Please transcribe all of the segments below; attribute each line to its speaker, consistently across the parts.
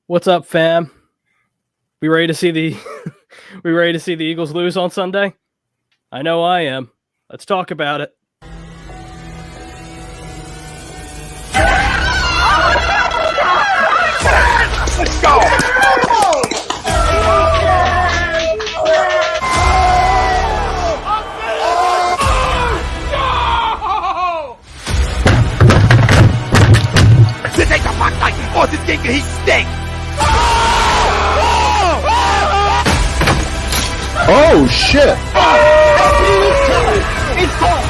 Speaker 1: What's up, fam? We ready to see the we ready to see the Eagles lose on Sunday? I know I am. Let's talk about it.
Speaker 2: Let's go! This ain't the fuck night, or this game can heat stink!
Speaker 3: Oh shit!
Speaker 2: It's gone!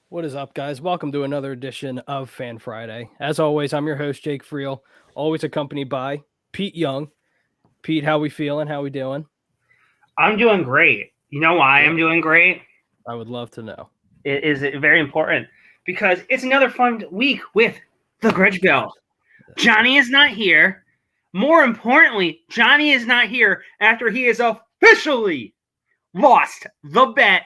Speaker 1: What is up, guys? Welcome to another edition of Fan Friday. As always, I'm your host, Jake Friel, always accompanied by Pete Young. Pete, how we feeling? How we doing?
Speaker 4: I'm doing great. You know why I'm doing great?
Speaker 1: I would love to know.
Speaker 4: It is very important because it's another fun week with the Grudge Bell. Johnny is not here. More importantly, Johnny is not here after he has officially lost the bet.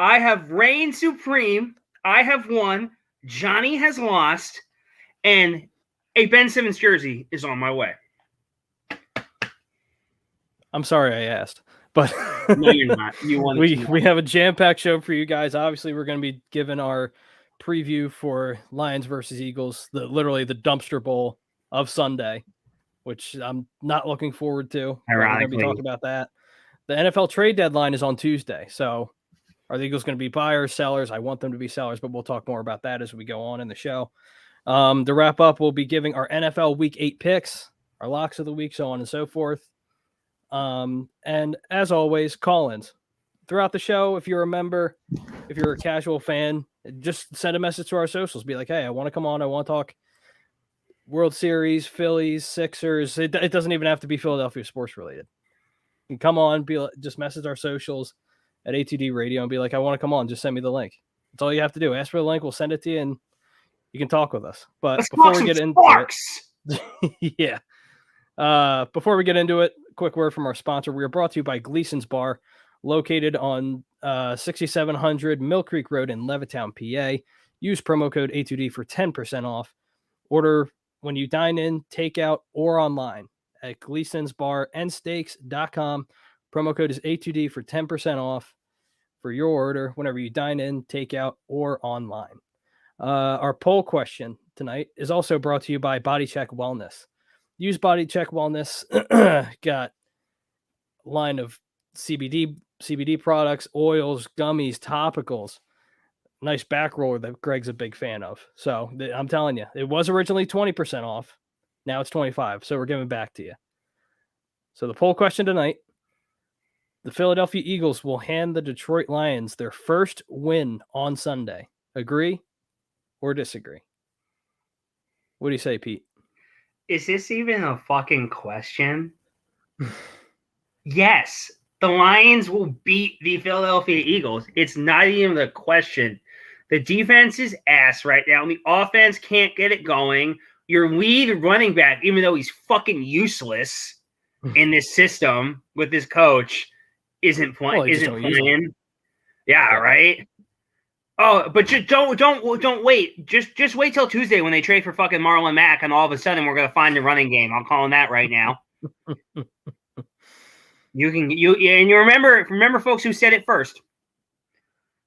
Speaker 4: I have reigned supreme. I have won. Johnny has lost. And a Ben Simmons jersey is on my way.
Speaker 1: I'm sorry I asked, but
Speaker 4: No, you're not. You want
Speaker 1: we have a jam-packed show for you guys. Obviously, we're going to be giving our preview for Lions versus Eagles, literally the dumpster bowl of Sunday, which I'm not looking forward to. We're going to be talking about that. The NFL trade deadline is on Tuesday, so are the Eagles going to be buyers, sellers? I want them to be sellers, but we'll talk more about that as we go on in the show. To wrap up, we'll be giving our NFL Week 8 picks, our locks of the week, so on and so forth. And as always, call-ins throughout the show. If you're a member, if you're a casual fan, just send a message to our socials. Be like, hey, I want to come on. I want to talk World Series, Phillies, Sixers. It doesn't even have to be Philadelphia sports related. You can come on, just message our socials at ATD Radio and be like, I want to come on. Just send me the link. That's all you have to do. Ask for the link. We'll send it to you and you can talk with us. But before we get into it, yeah. Before we get into it, quick word from our sponsor. We are brought to you by Gleason's Bar, located on 6700 Mill Creek Road in Levittown, PA. Use promo code A2D for 10% off. Order when you dine in, takeout, or online at Gleason'sBarandSteaks.com. Promo code is A2D for 10% off for your order whenever you dine in, takeout, or online. Our poll question tonight is also brought to you by Body Check Wellness. Use Body Check Wellness. Got a line of CBD products, oils, gummies, topicals. Nice back roller that Greg's a big fan of. So I'm telling you, it was originally 20% off. Now it's 25%. So we're giving back to you. So the poll question tonight: the Philadelphia Eagles will hand the Detroit Lions their first win on Sunday. Agree or disagree? What do you say, Pete?
Speaker 4: Is this even a fucking question? Yes, the Lions will beat the Philadelphia Eagles. It's not even a question. The defense is ass right now, and the offense can't get it going. Your lead running back, even though he's fucking useless in this system with this coach, isn't playing. Yeah, right? Oh, but just don't wait. Just wait till Tuesday when they trade for fucking Marlon Mack, and all of a sudden we're gonna find the running game. I'm calling that right now. You remember folks who said it first.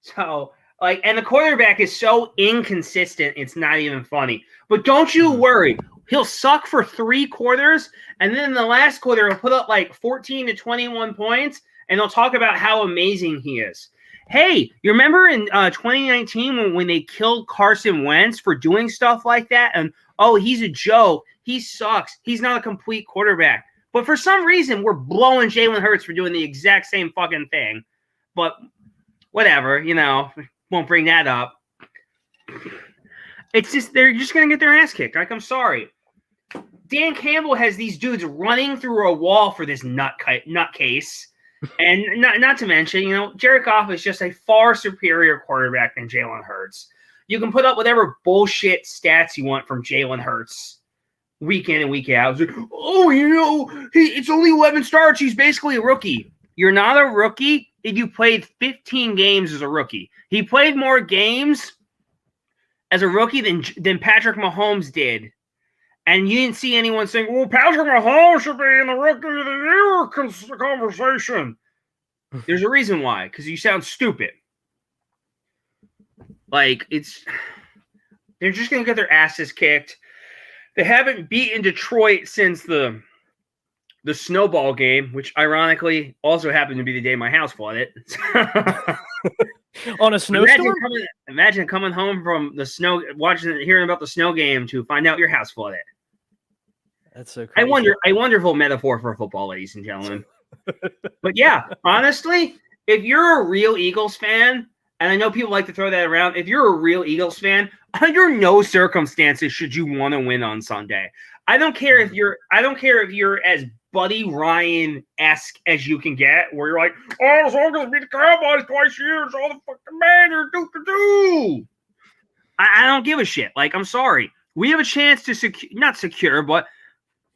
Speaker 4: So and the quarterback is so inconsistent, it's not even funny. But don't you worry, he'll suck for 3 quarters, and then in the last quarter he'll put up like 14 to 21 points, and they'll talk about how amazing he is. Hey, you remember in 2019 when they killed Carson Wentz for doing stuff like that? And, oh, he's a joke. He sucks. He's not a complete quarterback. But for some reason, we're blowing Jalen Hurts for doing the exact same fucking thing. But whatever, won't bring that up. It's just they're just going to get their ass kicked. Like, I'm sorry. Dan Campbell has these dudes running through a wall for this nutcase. And not to mention, Jared Goff is just a far superior quarterback than Jalen Hurts. You can put up whatever bullshit stats you want from Jalen Hurts. week in and week out. It's like, oh, it's only 11 starts. He's basically a rookie. You're not a rookie if you played 15 games as a rookie. He played more games as a rookie than Patrick Mahomes did. And you didn't see anyone saying, well, Patrick Mahomes should be in the Rookie of the Year conversation. There's a reason why, because you sound stupid. Like, they're just going to get their asses kicked. They haven't beaten Detroit since the snowball game, which ironically also happened to be the day my house flooded.
Speaker 1: On a snowstorm?
Speaker 4: Imagine coming home from the snow, hearing about the snow game to find out your house flooded.
Speaker 1: That's so crazy.
Speaker 4: I wonderful metaphor for football, ladies and gentlemen. But yeah, honestly, if you're a real Eagles fan, and I know people like to throw that around, if you're a real Eagles fan, under no circumstances should you want to win on Sunday. I don't care if you're as Buddy Ryan-esque as you can get, where you're like, oh, as long as we beat the Cowboys twice a year, it's all the fucking matter. Do. I don't give a shit. Like, I'm sorry. We have a chance to not secure, but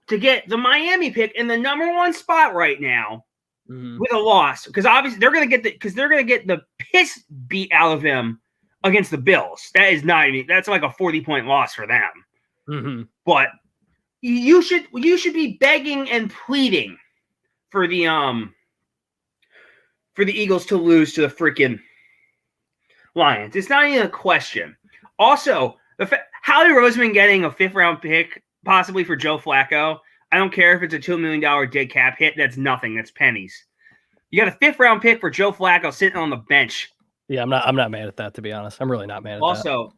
Speaker 4: to get the Miami pick in the number one spot right now with a loss, because obviously they're gonna get the piss beat out of them against the Bills. That's like a 40-point loss for them.
Speaker 1: Mm-hmm.
Speaker 4: But you should be begging and pleading for the Eagles to lose to the freaking Lions. It's not even a question. Also, Howie Roseman getting a 5th-round pick possibly for Joe Flacco. I don't care if it's a $2 million dead cap hit. That's nothing. That's pennies. You got a 5th-round pick for Joe Flacco sitting on the bench.
Speaker 1: Yeah, I'm not mad at that, to be honest. I'm really not mad at that.
Speaker 4: Also,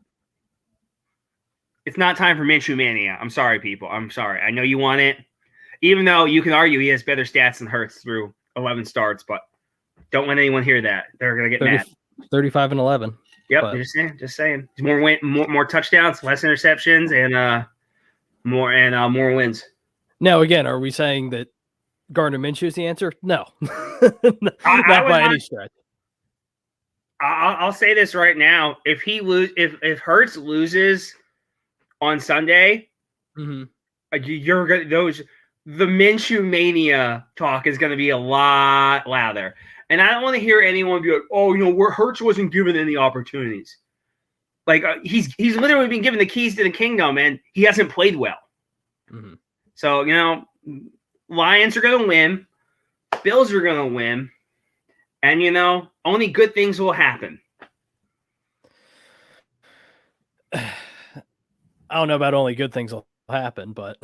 Speaker 4: it's not time for Minshew Mania. I'm sorry, people. I'm sorry. I know you want it. Even though you can argue he has better stats than Hurts through 11 starts, but don't let anyone hear that. They're going to get mad.
Speaker 1: 35-11.
Speaker 4: Yep, but just saying. More touchdowns, less interceptions, and more wins.
Speaker 1: Now, again, are we saying that Gardner Minshew is the answer? No, not by any stretch.
Speaker 4: I'll say this right now: if Hurts loses on Sunday, the Minshew Mania talk is going to be a lot louder. And I don't want to hear anyone be like, "Oh, where Hurts wasn't given any opportunities." Like he's literally been given the keys to the kingdom, and he hasn't played well.
Speaker 1: Mm-hmm.
Speaker 4: So Lions are going to win, Bills are going to win, and only good things will happen.
Speaker 1: I don't know about only good things will happen, but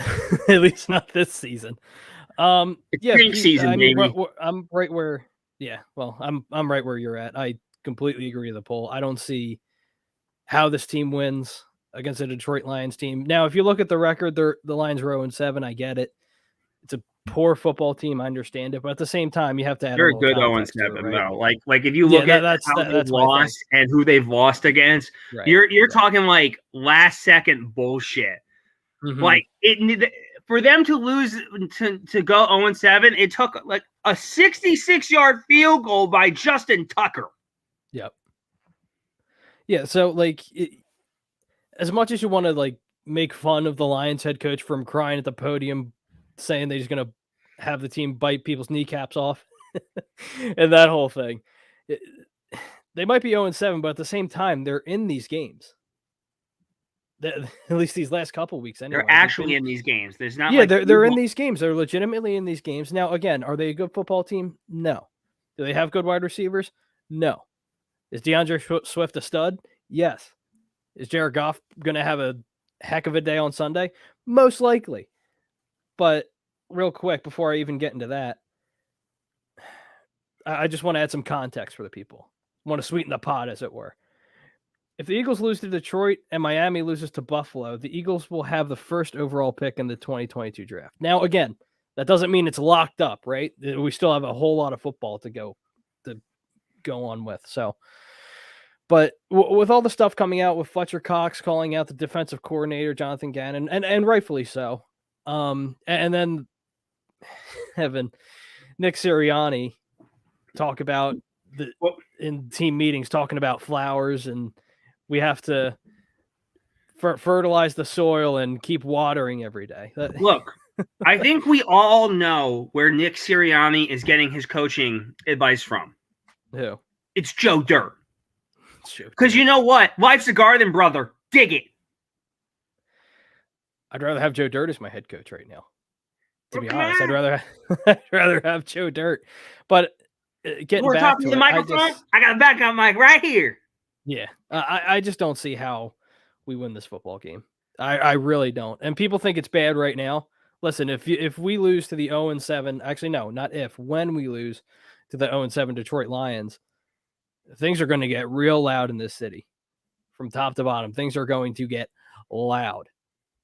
Speaker 1: at least not this season.
Speaker 4: It's season, baby.
Speaker 1: I'm right where. Yeah, well, I'm right where you're at. I completely agree with the poll. I don't see how this team wins against a Detroit Lions team. Now, if you look at the record, the Lions are 0-7. I get it. It's a poor football team. I understand it, but at the same time, you have to add.
Speaker 4: They're a good 0-7, though. Like if you look at how they've lost and who they've lost against, right. You're talking like last second bullshit. Mm-hmm. Like for them to lose to go 0-7, it took like a 66-yard field goal by Justin Tucker.
Speaker 1: Yep. Yeah, so as much as you want to make fun of the Lions head coach from crying at the podium, saying they're just going to have the team bite people's kneecaps off and that whole thing, they might be 0-7, but at the same time, they're in these games. At least these last couple weeks, anyway.
Speaker 4: They're actually in these games. There's not.
Speaker 1: Yeah, they're in these games. They're legitimately in these games. Now, again, are they a good football team? No. Do they have good wide receivers? No. Is DeAndre Swift a stud? Yes. Is Jared Goff going to have a heck of a day on Sunday? Most likely. But real quick, before I even get into that, I just want to add some context for the people. I want to sweeten the pot, as it were. If the Eagles lose to Detroit and Miami loses to Buffalo, the Eagles will have the first overall pick in the 2022 draft. Now, again, that doesn't mean it's locked up, right? We still have a whole lot of football to go on with. So, but with all the stuff coming out with Fletcher Cox calling out the defensive coordinator, Jonathan Gannon, and rightfully so, and then having Nick Sirianni talk about in team meetings, talking about Flowers, and we have to fertilize the soil and keep watering every day.
Speaker 4: Look, I think we all know where Nick Sirianni is getting his coaching advice from.
Speaker 1: Who?
Speaker 4: It's Joe Dirt.
Speaker 1: Shoot.
Speaker 4: Because you know what? Life's a garden, brother. Dig it.
Speaker 1: I'd rather have Joe Dirt as my head coach right now. To be
Speaker 4: Come
Speaker 1: honest,
Speaker 4: on.
Speaker 1: I'd rather have Joe Dirt. But getting
Speaker 4: We're
Speaker 1: back
Speaker 4: talking
Speaker 1: to
Speaker 4: the
Speaker 1: it,
Speaker 4: microphone. I got a backup mic right here.
Speaker 1: Yeah, I just don't see how we win this football game. I really don't. And people think it's bad right now. Listen, if we lose to the 0-7, actually no, not if, when we lose to the 0-7 Detroit Lions, things are going to get real loud in this city, from top to bottom. Things are going to get loud,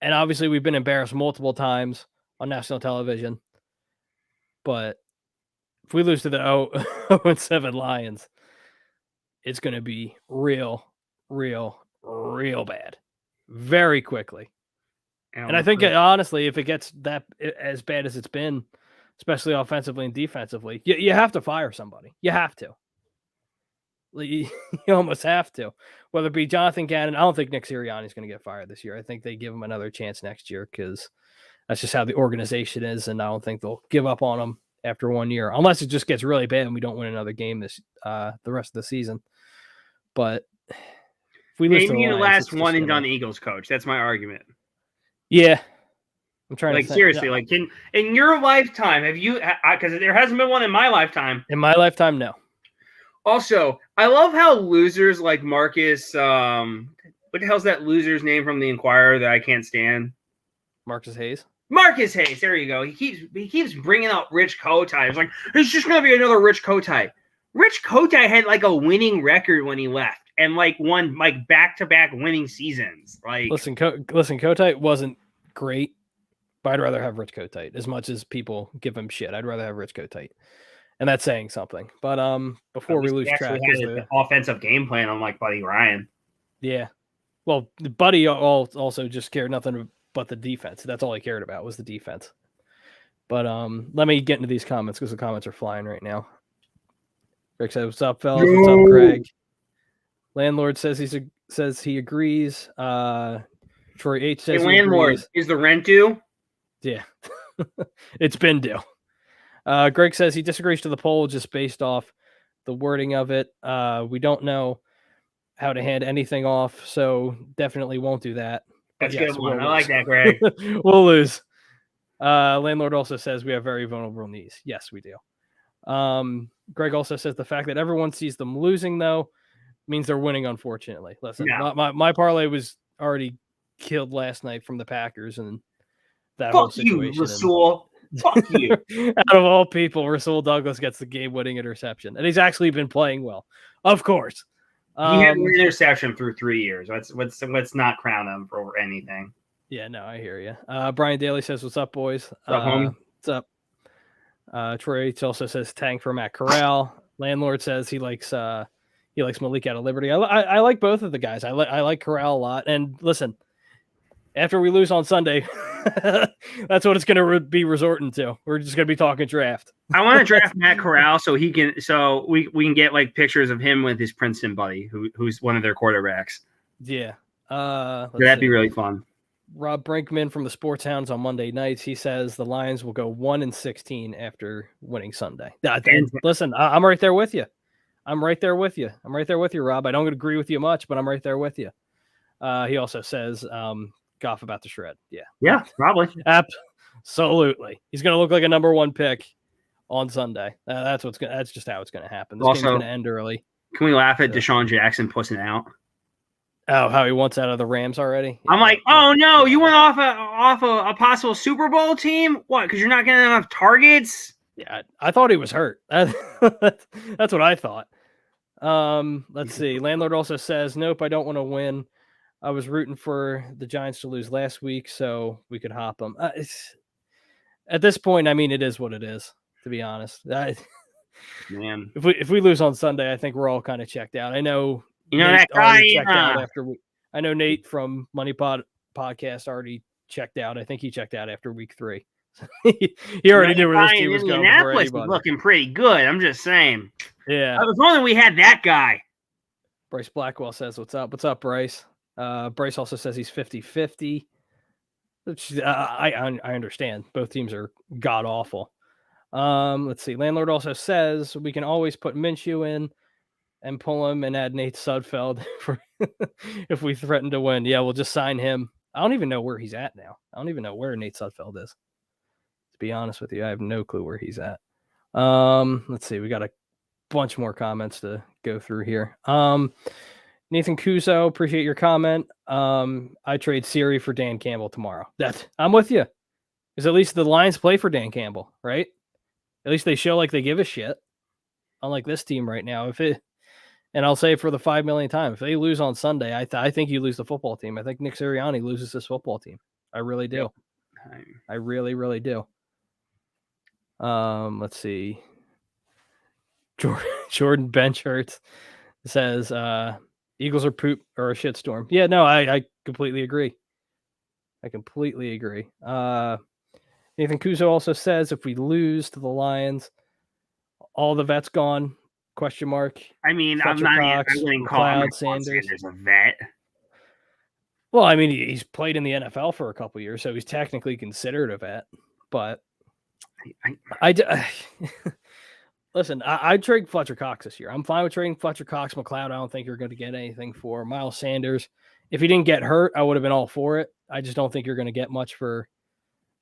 Speaker 1: and obviously we've been embarrassed multiple times on national television. But if we lose to the 0-7 Lions, it's going to be real bad very quickly. And I think, honestly, if it gets that as bad as it's been, especially offensively and defensively, you have to fire somebody. You have to. You almost have to. Whether it be Jonathan Gannon, I don't think Nick Sirianni is going to get fired this year. I think they give him another chance next year because that's just how the organization is, and I don't think they'll give up on him after 1 year, unless it just gets really bad and we don't win another game the rest of the season. But if we lose to the
Speaker 4: Lions, last one and done
Speaker 1: gonna...
Speaker 4: Eagles coach. That's my argument.
Speaker 1: Yeah, I'm trying
Speaker 4: to
Speaker 1: think.
Speaker 4: Seriously, no. Like in your lifetime, have you? Because there hasn't been one in my lifetime.
Speaker 1: In my lifetime, no.
Speaker 4: Also, I love how losers like Marcus. What the hell's that loser's name from the Inquirer that I can't stand?
Speaker 1: Marcus Hayes.
Speaker 4: Marcus Hayes. There you go. He keeps bringing up Rich Kotite. It's like it's just gonna be another Rich Kotite. Rich Kotite had like a winning record when he left, and like won like back-to-back winning seasons. Like,
Speaker 1: listen, Kotite wasn't great, but I'd rather have Rich Kotite. As much as people give him shit, I'd rather have Rich Kotite, and that's saying something. But before we lose track,
Speaker 4: had an offensive game plan on like Buddy Ryan.
Speaker 1: Yeah, well, Buddy also just cared nothing but the defense. That's all he cared about was the defense. But let me get into these comments because the comments are flying right now. Greg says, "What's up, fellas? What's up, Greg?" Landlord says he agrees. Troy H says,
Speaker 4: "Hey, landlord, is the rent due?"
Speaker 1: Yeah, it's been due. Greg says he disagrees to the poll just based off the wording of it. We don't know how to hand anything off, so definitely won't do that.
Speaker 4: That's a good one. I like that, Greg.
Speaker 1: We'll lose. Landlord also says we have very vulnerable knees. Yes, we do. Greg also says the fact that everyone sees them losing, though, means they're winning, unfortunately. Listen, my parlay was already killed last night from the Packers and that whole situation.
Speaker 4: You, Rasul. Fuck you.
Speaker 1: Out of all people, Rasul Douglas gets the game-winning interception, and he's actually been playing well. Of course.
Speaker 4: He had an interception through 3 years. Let's not crown him for anything.
Speaker 1: Yeah, no, I hear you. Brian Daly says, "What's up, boys?"
Speaker 4: What's up, homie?
Speaker 1: What's up? Troy H also says tank for Matt Corral. Landlord says he likes Malik out of Liberty. I like both of the guys. I like Corral a lot. And listen, after we lose on Sunday, that's what it's going to be resorting to. We're just going to be talking draft.
Speaker 4: I want to draft Matt Corral so we can get like pictures of him with his Princeton buddy, who's one of their quarterbacks.
Speaker 1: Yeah,
Speaker 4: that'd be really fun.
Speaker 1: Rob Brinkman from the Sports Hounds on Monday nights. He says the Lions will go 1-16 after winning Sunday. Listen, I'm right there with you. I'm right there with you, Rob. I don't agree with you much, but I'm right there with you. He also says Goff about to shred.
Speaker 4: Yeah, probably.
Speaker 1: Absolutely. He's going to look like a number one pick on Sunday. That's just how it's going to happen. This game's going to end early.
Speaker 4: Can we laugh at Deshaun Jackson pussing out?
Speaker 1: Oh, how he wants out of the Rams already?
Speaker 4: I'm like, oh no, you went off a possible Super Bowl team? What? Because you're not getting enough targets?
Speaker 1: Yeah, I thought he was hurt. That's what I thought. Let's see. Landlord also says, "Nope, I don't want to win. I was rooting for the Giants to lose last week so we could hop them." At this point, I mean, it is what it is. To be honest,
Speaker 4: man,
Speaker 1: if we lose on Sunday, I think we're all kind of checked out. I know.
Speaker 4: That guy
Speaker 1: checked out after I know Nate from Money Pod podcast already checked out. I think he checked out after week 3. He already knew where this team was going.
Speaker 4: Indianapolis was looking pretty good. I'm just saying.
Speaker 1: Yeah.
Speaker 4: If only we had that guy.
Speaker 1: Bryce Blackwell says, "What's up? What's up, Bryce?" Bryce also says he's 50-50, which I understand. Both teams are god awful. Let's see. Landlord also says we can always put Minshew in and pull him and add Nate Sudfeld for if we threaten to win. Yeah, we'll just sign him. I don't even know where he's at now. I don't even know where Nate Sudfeld is. To be honest with you, I have no clue where he's at. Let's see. We got a bunch more comments to go through here. Nathan Kuzo, appreciate your comment. I trade Siri for Dan Campbell tomorrow. I'm with you. Because at least the Lions play for Dan Campbell, right? At least they show like they give a shit. Unlike this team right now. And I'll say it for the 5 millionth time, if they lose on Sunday, I think you lose the football team. I think Nick Sirianni loses this football team. I really do. Yep. I really, really do. Let's see. Jordan Benchurts says Eagles are poop or a shitstorm. Yeah, no, I completely agree. Nathan Kuzo also says if we lose to the Lions, all the vets gone? Question mark.
Speaker 4: I mean,
Speaker 1: Fletcher
Speaker 4: I wouldn't call Sanders a vet.
Speaker 1: Well, I mean, he's played in the NFL for a couple years, so he's technically considered a vet. But listen, I'd trade Fletcher Cox this year. I'm fine with trading Fletcher Cox. McLeod, I don't think you're going to get anything for. Miles Sanders, if he didn't get hurt, I would have been all for it. I just don't think you're going to get much for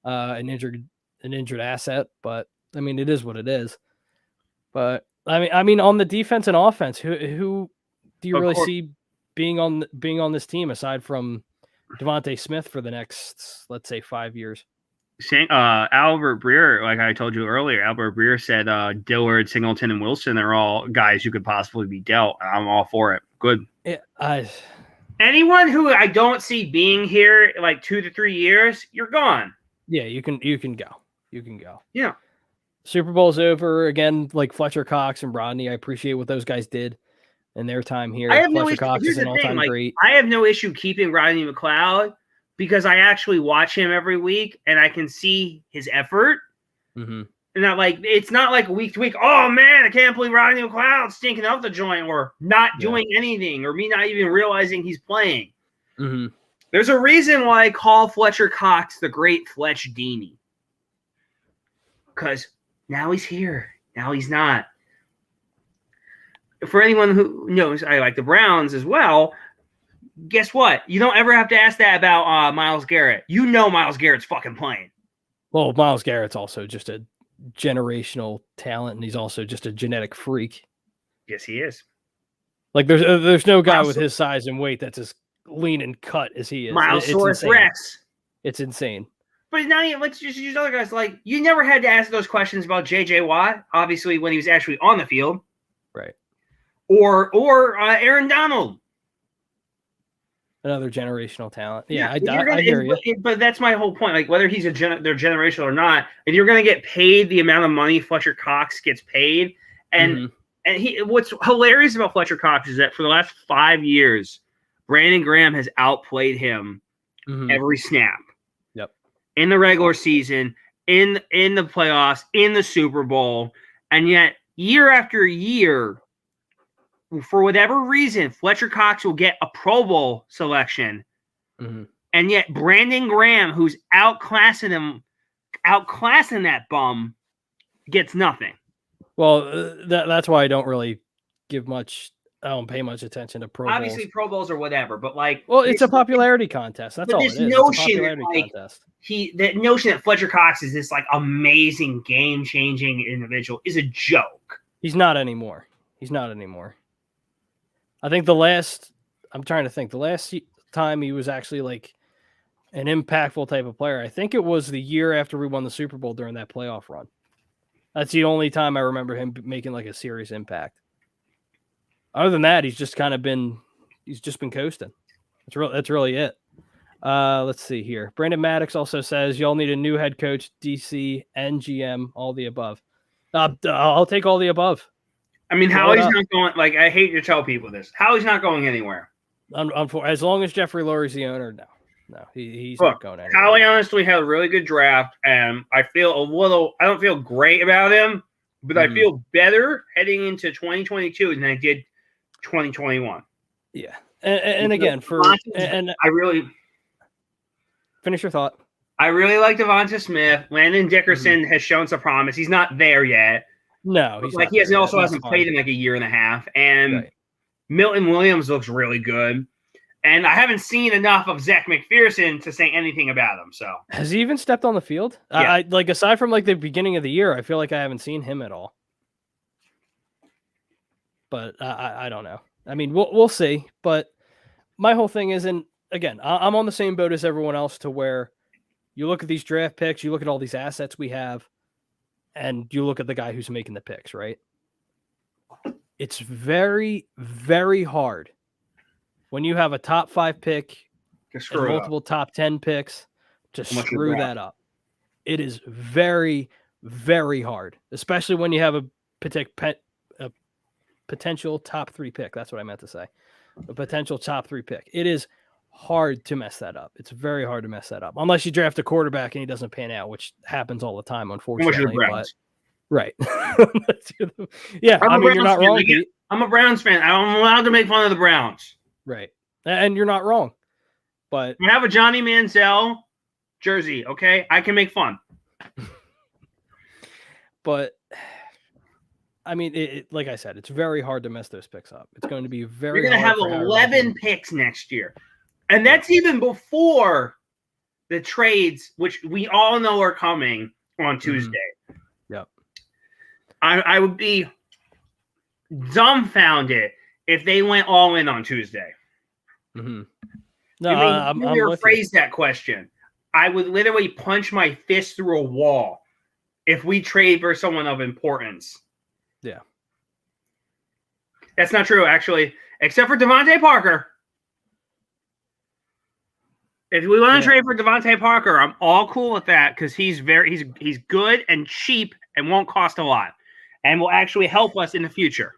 Speaker 1: an injured asset. But I mean, it is what it is. But I mean, on the defense and offense, who do you really see being on this team aside from Devontae Smith for the next, let's say, 5 years?
Speaker 4: Albert Breer, like I told you earlier, Albert Breer said Dillard, Singleton, and Wilson are all guys who could possibly be dealt. I'm all for it. Good. Anyone who I don't see being here like 2 to 3 years, you're gone.
Speaker 1: Yeah, you can go. You can go.
Speaker 4: Yeah.
Speaker 1: Super Bowl's over again. Like Fletcher Cox and Rodney, I appreciate what those guys did in their time here.
Speaker 4: I have
Speaker 1: Fletcher
Speaker 4: no issue.
Speaker 1: Cox is an all-time great.
Speaker 4: I have no issue keeping Rodney McLeod because I actually watch him every week and I can see his effort.
Speaker 1: Mm-hmm.
Speaker 4: And it's not like week to week. Oh man, I can't believe Rodney McLeod stinking up the joint or not doing anything or me not even realizing he's playing.
Speaker 1: Mm-hmm.
Speaker 4: There's a reason why I call Fletcher Cox the Great Fletch Dini. Because now he's here. Now he's not. For anyone who knows, I like the Browns as well. Guess what? You don't ever have to ask that about Myles Garrett. You know Myles Garrett's fucking playing.
Speaker 1: Well, Myles Garrett's also just a generational talent, and he's also just a genetic freak.
Speaker 4: Yes, he is.
Speaker 1: Like there's no guy with his size and weight that's as lean and cut as he is.
Speaker 4: Miles Rex.
Speaker 1: It's insane.
Speaker 4: But now let's just use other guys. Like you never had to ask those questions about J.J. Watt, obviously when he was actually on the field,
Speaker 1: right?
Speaker 4: Or Aaron Donald,
Speaker 1: another generational talent. Yeah, I hear you.
Speaker 4: But that's my whole point. Like whether he's they're generational or not, if you're going to get paid the amount of money Fletcher Cox gets paid, and what's hilarious about Fletcher Cox is that for the last 5 years, Brandon Graham has outplayed him every snap. In the regular season, in the playoffs, in the Super Bowl, and yet year after year, for whatever reason, Fletcher Cox will get a Pro Bowl selection, and yet Brandon Graham, who's outclassing that bum, gets nothing.
Speaker 1: Well, that's why I don't really give much. I don't pay much attention to Pro Bowls.
Speaker 4: Obviously, Pro Bowls or whatever, but
Speaker 1: it's a popularity contest. That's all it is.
Speaker 4: Notion that notion that Fletcher Cox is this amazing game-changing individual is a joke.
Speaker 1: He's not anymore. I think the last time he was actually an impactful type of player, I think it was the year after we won the Super Bowl during that playoff run. That's the only time I remember him making a serious impact. Other than that, he's just been coasting. That's really it. Let's see here. Brandon Maddox also says y'all need a new head coach, DC, and GM, all the above. I'll take all the above.
Speaker 4: I mean, Howie's not going. I hate to tell people this. Howie's not going anywhere.
Speaker 1: As long as Jeffrey Lurie's the owner, no, he's not going anywhere.
Speaker 4: Howie honestly had a really good draft, and I don't feel great about him, but I feel better heading into 2022 than I did 2021.
Speaker 1: Yeah. And again,
Speaker 4: I really
Speaker 1: finish your thought.
Speaker 4: I really like Devonta Smith. Landon Dickerson has shown some promise. He's not there yet.
Speaker 1: No, he's
Speaker 4: like
Speaker 1: not
Speaker 4: he
Speaker 1: there
Speaker 4: hasn't played in like a year and a half. And Milton Williams looks really good. And I haven't seen enough of Zach McPherson to say anything about him. So
Speaker 1: has he even stepped on the field? Yeah. I like aside from like the beginning of the year, I feel like I haven't seen him at all. But I don't know. I mean, we'll see. But my whole thing is, and again, I'm on the same boat as everyone else to where you look at these draft picks, you look at all these assets we have, and you look at the guy who's making the picks, right? It's very, very hard when you have a top 5 pick and multiple top 10 picks to screw that up. It is very, very hard, especially when you have a potential top 3 pick. That's what I meant to say. A potential top 3 pick. It is hard to mess that up. It's very hard to mess that up. Unless you draft a quarterback and he doesn't pan out, which happens all the time, unfortunately. But, right. Yeah, I mean, you're not wrong.
Speaker 4: I'm a Browns fan. I'm allowed to make fun of the Browns.
Speaker 1: Right. And you're not wrong. But
Speaker 4: I have a Johnny Manziel jersey, okay? I can make fun.
Speaker 1: But I mean, like I said, it's very hard to mess those picks up. It's going to be very.
Speaker 4: You're going to have 11 picks next year, and that's even before the trades, which we all know are coming on Tuesday.
Speaker 1: Yep.
Speaker 4: I would be dumbfounded if they went all in on Tuesday.
Speaker 1: No,
Speaker 4: I'm rephrase that question. I would literally punch my fist through a wall if we trade for someone of importance.
Speaker 1: Yeah.
Speaker 4: That's not true, actually, except for Devontae Parker. If we want to trade for Devontae Parker, I'm all cool with that because he's good and cheap and won't cost a lot and will actually help us in the future.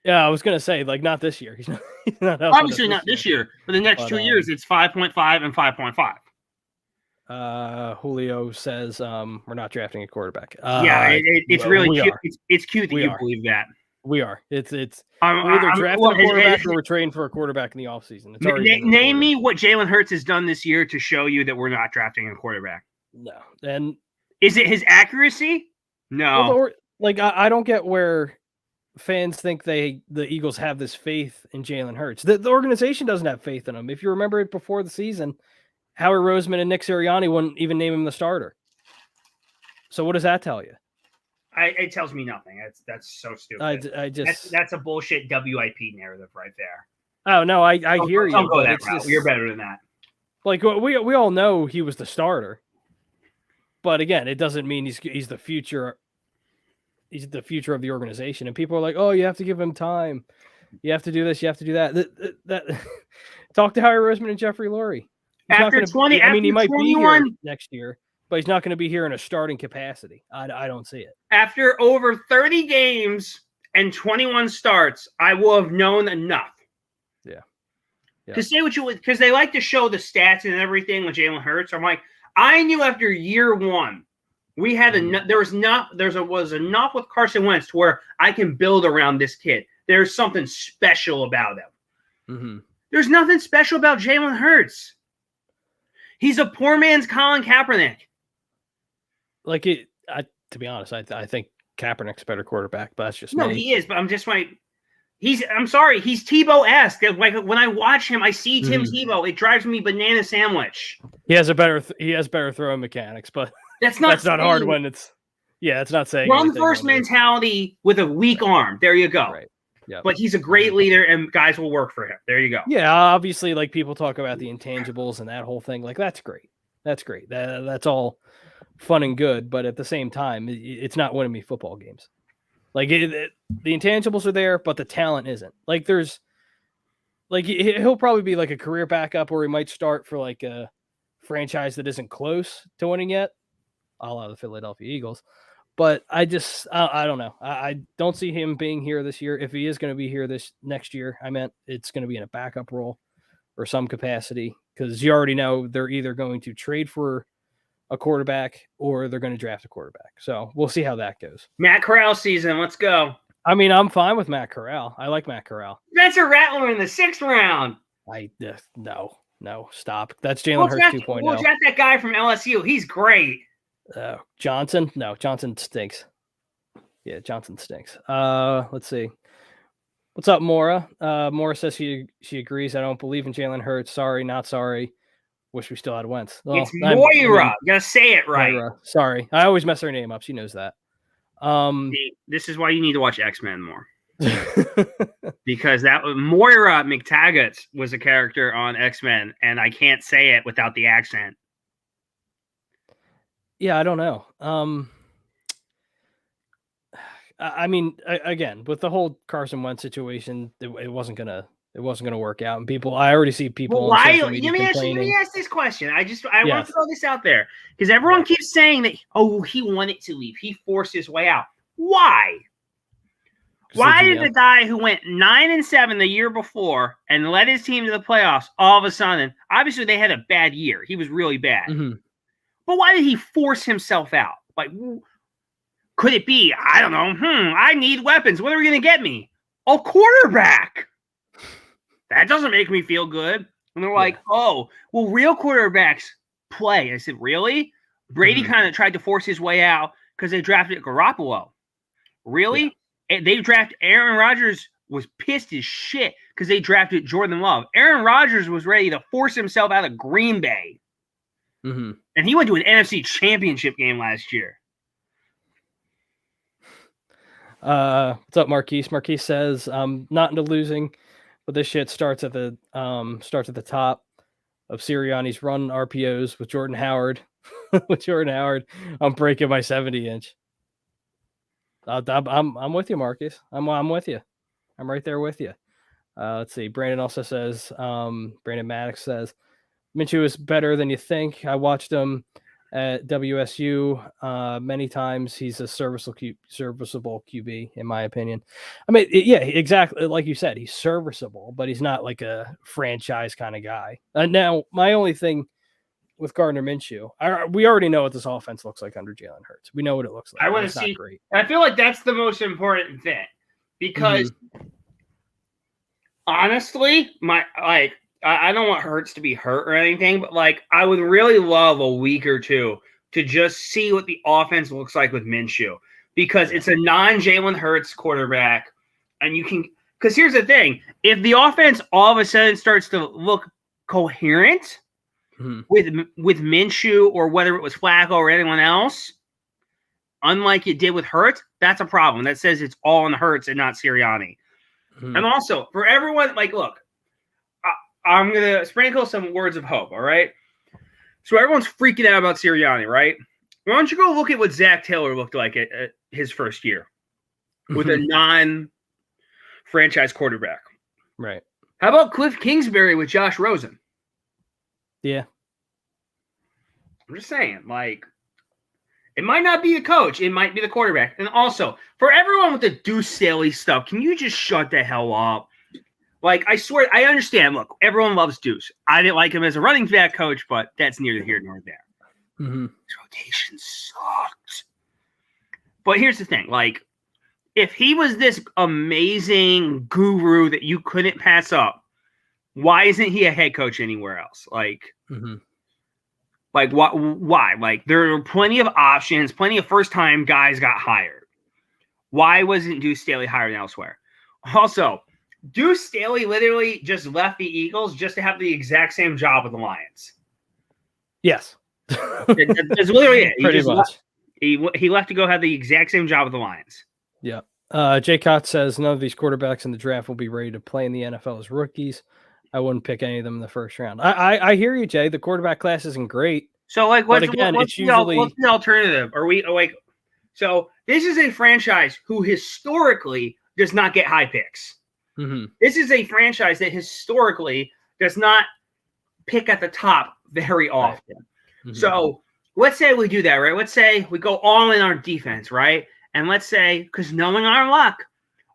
Speaker 1: Yeah, I was going to say, like, not this year. He's not
Speaker 4: obviously not this year. For the next 2 years, it's 5.5 and 5.5.
Speaker 1: Julio says we're not drafting a quarterback.
Speaker 4: It's really cute. It's cute that you believe that.
Speaker 1: We are. It's we're either drafting a quarterback or we're trading for a quarterback in the offseason.
Speaker 4: Name me what Jalen Hurts has done this year to show you that we're not drafting a quarterback.
Speaker 1: No. And
Speaker 4: is it his accuracy? No.
Speaker 1: Well, I don't get where fans think the Eagles have this faith in Jalen Hurts. The organization doesn't have faith in him. If you remember it before the season, Howard Roseman and Nick Sirianni wouldn't even name him the starter. So what does that tell you?
Speaker 4: It tells me nothing. That's so stupid. That's a bullshit WIP narrative right there.
Speaker 1: Oh no, I hear you.
Speaker 4: Don't go that route. You're better than that.
Speaker 1: Like we all know he was the starter, but again, it doesn't mean he's the future. He's the future of the organization, and people are like, "Oh, you have to give him time. You have to do this. You have to do that." Talk to Howard Roseman and Jeffrey Lurie. He might be here next year, but he's not going to be here in a starting capacity. I don't see it.
Speaker 4: After over 30 games and 21 starts, I will have known enough.
Speaker 1: Yeah.
Speaker 4: To say what you would, because they like to show the stats and everything with Jalen Hurts. I'm like, I knew after year 1, we had enough. There was enough with Carson Wentz to where I can build around this kid. There's something special about him. There's nothing special about Jalen Hurts. He's a poor man's Colin Kaepernick.
Speaker 1: To be honest, I think Kaepernick's a better quarterback, but that's just
Speaker 4: me.
Speaker 1: He
Speaker 4: is, but I'm just like, I'm sorry, he's Tebow-esque. Like when I watch him, I see Tim Tebow. It drives me banana sandwich.
Speaker 1: He has better throwing mechanics, but that's not hard when it's it's not saying
Speaker 4: run first mentality with a weak arm. There you go. Right. Yeah. But he's a great leader, and guys will work for him. There you go.
Speaker 1: Yeah, obviously, like people talk about the intangibles and that whole thing. Like that's great. That's great. That's all fun and good, but at the same time, it's not winning me football games. Like the intangibles are there, but the talent isn't. Like he'll probably be like a career backup, or he might start for like a franchise that isn't close to winning yet, a la the Philadelphia Eagles. But I don't know. I don't see him being here this year. If he is going to be here this next year, it's going to be in a backup role or some capacity, because you already know they're either going to trade for a quarterback or they're going to draft a quarterback. So we'll see how that goes.
Speaker 4: Matt Corral season. Let's go.
Speaker 1: I mean, I'm fine with Matt Corral. I like Matt Corral.
Speaker 4: Spencer Rattler in the 6th round.
Speaker 1: No, stop. That's Jalen Hurts 2.0.
Speaker 4: We'll draft that guy from LSU. He's great.
Speaker 1: Johnson? No, Johnson stinks. Yeah, Johnson stinks. Let's see. What's up, Maura? Maura says she agrees. I don't believe in Jalen Hurts. Sorry, not sorry. Wish we still had Wentz. Well,
Speaker 4: It's Moira. You gotta say it right.
Speaker 1: Moira. Sorry, I always mess her name up. She knows that.
Speaker 4: This is why you need to watch X-Men more. Because that was Moira McTaggart was a character on X-Men, and I can't say it without the accent.
Speaker 1: Yeah, I don't know. I mean, again, with the whole Carson Wentz situation, it wasn't gonna work out. And I already see people.
Speaker 4: Well, why? Let me ask this question. I want to throw this out there because everyone keeps saying that. Oh, he wanted to leave. He forced his way out. Why? Why did the guy who went 9-7 the year before and led his team to the playoffs all of a sudden? Obviously, they had a bad year. He was really bad.
Speaker 1: Mm-hmm.
Speaker 4: But why did he force himself out? Like, could it be? I don't know. I need weapons. What are we going to get me? A quarterback. That doesn't make me feel good. And they're like, oh, well, real quarterbacks play. I said, really? Brady kind of tried to force his way out because they drafted Garoppolo. Really? Yeah. They drafted Aaron Rodgers was pissed as shit because they drafted Jordan Love. Aaron Rodgers was ready to force himself out of Green Bay.
Speaker 1: Mm-hmm.
Speaker 4: And he went to an NFC championship game last year.
Speaker 1: What's up, Marquise? Marquise says, not into losing, but this shit starts at the top of Sirianni's run RPOs with Jordan Howard. I'm breaking my 70-inch. I'm with you, Marcus. I'm with you. I'm right there with you. Let's see. Brandon also says, Brandon Maddox says, Minshew is better than you think. I watched him at WSU many times. He's a serviceable QB, in my opinion. I mean, exactly like you said, he's serviceable, but he's not like a franchise kind of guy. Now, my only thing with Gardner Minshew, we already know what this offense looks like under Jalen Hurts. We know what it looks like.
Speaker 4: I want to see. Great. I feel like that's the most important thing because honestly, I don't want Hurts to be hurt or anything, but I would really love a week or two to just see what the offense looks like with Minshew because it's a non-Jalen Hurts quarterback, and you can. Because here's the thing: if the offense all of a sudden starts to look coherent. With Minshew or whether it was Flacco or anyone else, unlike it did with Hurts, that's a problem. That says it's all on Hurts and not Sirianni. And also, for everyone, look, I'm going to sprinkle some words of hope, all right? So everyone's freaking out about Sirianni, right? Why don't you go look at what Zach Taylor looked like at his first year with a non-franchise quarterback?
Speaker 1: Right.
Speaker 4: How about Cliff Kingsbury with Josh Rosen?
Speaker 1: Yeah.
Speaker 4: I'm just saying, it might not be the coach. It might be the quarterback. And also, for everyone with the Deuce Staley stuff, can you just shut the hell up? I swear, I understand. Look, everyone loves Deuce. I didn't like him as a running back coach, but that's neither here nor there.
Speaker 1: Mm-hmm.
Speaker 4: His rotation sucked. But here's the thing. If he was this amazing guru that you couldn't pass up, why isn't he a head coach anywhere else? Why? There are plenty of options. Plenty of first-time guys got hired. Why wasn't Deuce Staley hired elsewhere? Also, Deuce Staley literally just left the Eagles just to have the exact same job with the Lions.
Speaker 1: Yes.
Speaker 4: That's literally it.
Speaker 1: Pretty much.
Speaker 4: He left to go have the exact same job with the Lions.
Speaker 1: Yeah. Jay Cott says none of these quarterbacks in the draft will be ready to play in the NFL as rookies. I wouldn't pick any of them in the first round. I hear you, Jay. The quarterback class isn't great.
Speaker 4: So, what's the alternative? So this is a franchise who historically does not get high picks.
Speaker 1: Mm-hmm.
Speaker 4: This is a franchise that historically does not pick at the top very often.
Speaker 1: Mm-hmm.
Speaker 4: So let's say we do that, right? Let's say we go all in on defense, right? And let's say, because knowing our luck,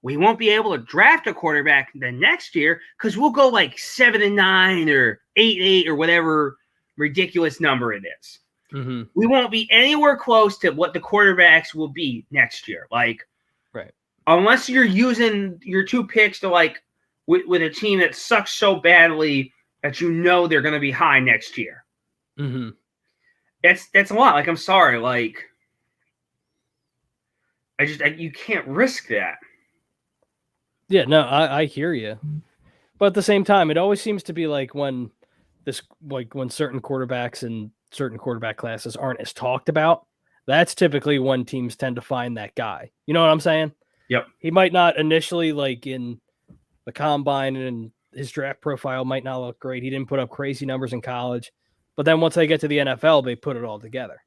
Speaker 4: we won't be able to draft a quarterback the next year because we'll go 7-9 or 8-8 or whatever ridiculous number it is.
Speaker 1: Mm-hmm.
Speaker 4: We won't be anywhere close to what the quarterbacks will be next year.
Speaker 1: Right.
Speaker 4: unless you're using your 2 picks to like with a team that sucks so badly that you know they're going to be high next year.
Speaker 1: Mm-hmm.
Speaker 4: That's a lot. Like, I'm sorry. Like, you can't risk that.
Speaker 1: Yeah, no, I hear you. But at the same time, it always seems to be like when certain quarterbacks and certain quarterback classes aren't as talked about, that's typically when teams tend to find that guy. You know what I'm saying?
Speaker 4: Yep.
Speaker 1: He might not initially, like in the combine, and his draft profile might not look great. He didn't put up crazy numbers in college, but then once they get to the NFL, they put it all together.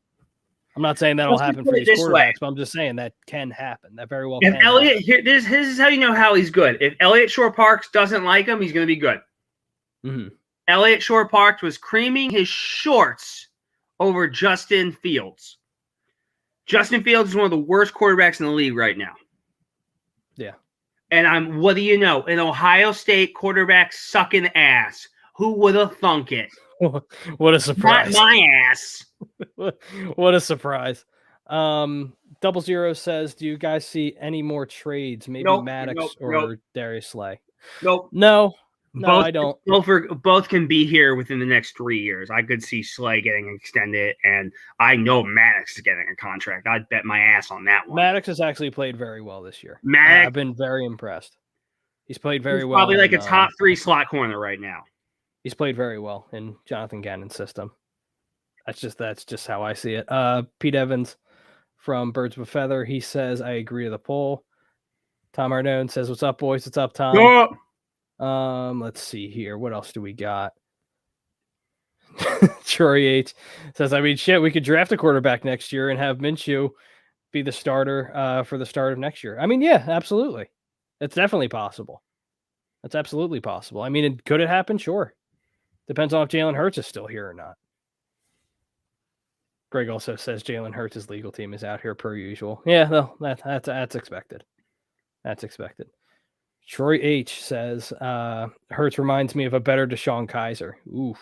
Speaker 1: I'm not saying that'll
Speaker 4: Let's just
Speaker 1: happen
Speaker 4: put
Speaker 1: for
Speaker 4: it
Speaker 1: these
Speaker 4: this way.
Speaker 1: quarterbacks, but I'm just saying that can happen. That very well
Speaker 4: If
Speaker 1: can
Speaker 4: Elliott,
Speaker 1: happen.
Speaker 4: this is how you know how he's good. If Elliott Shore-Parks doesn't like him, he's going to be good.
Speaker 1: Mm-hmm.
Speaker 4: Elliott Shore-Parks was creaming his shorts over Justin Fields. Justin Fields is one of the worst quarterbacks in the league right now.
Speaker 1: Yeah.
Speaker 4: And what do you know? An Ohio State quarterback sucking ass. Who would have thunk it?
Speaker 1: What a surprise.
Speaker 4: Not my ass.
Speaker 1: What a surprise. 00 says, do you guys see any more trades? Maybe Maddox or Darius Slay?
Speaker 4: Nope.
Speaker 1: No, I don't.
Speaker 4: Both can be here within the next 3 years. I could see Slay getting extended, and I know Maddox is getting a contract. I'd bet my ass on that one.
Speaker 1: Maddox has actually played very well this year.
Speaker 4: Maddox,
Speaker 1: I've been very impressed. He's played very well.
Speaker 4: Probably like a top 3 slot corner right now.
Speaker 1: He's played very well in Jonathan Gannon's system. That's just how I see it. Pete Evans from Birds of a Feather, he says, I agree to the poll. Tom Ardone says, what's up, boys? What's up, Tom? Let's see here. What else do we got? Troy H says, I mean, shit, we could draft a quarterback next year and have Minshew be the starter for the start of next year. I mean, yeah, absolutely. It's definitely possible. That's absolutely possible. I mean, could it happen? Sure. Depends on if Jalen Hurts is still here or not. Greg also says Jalen Hurts' legal team is out here per usual. Yeah, no, that's expected. That's expected. Troy H says, Hurts reminds me of a better Deshaun Kaiser. Oof.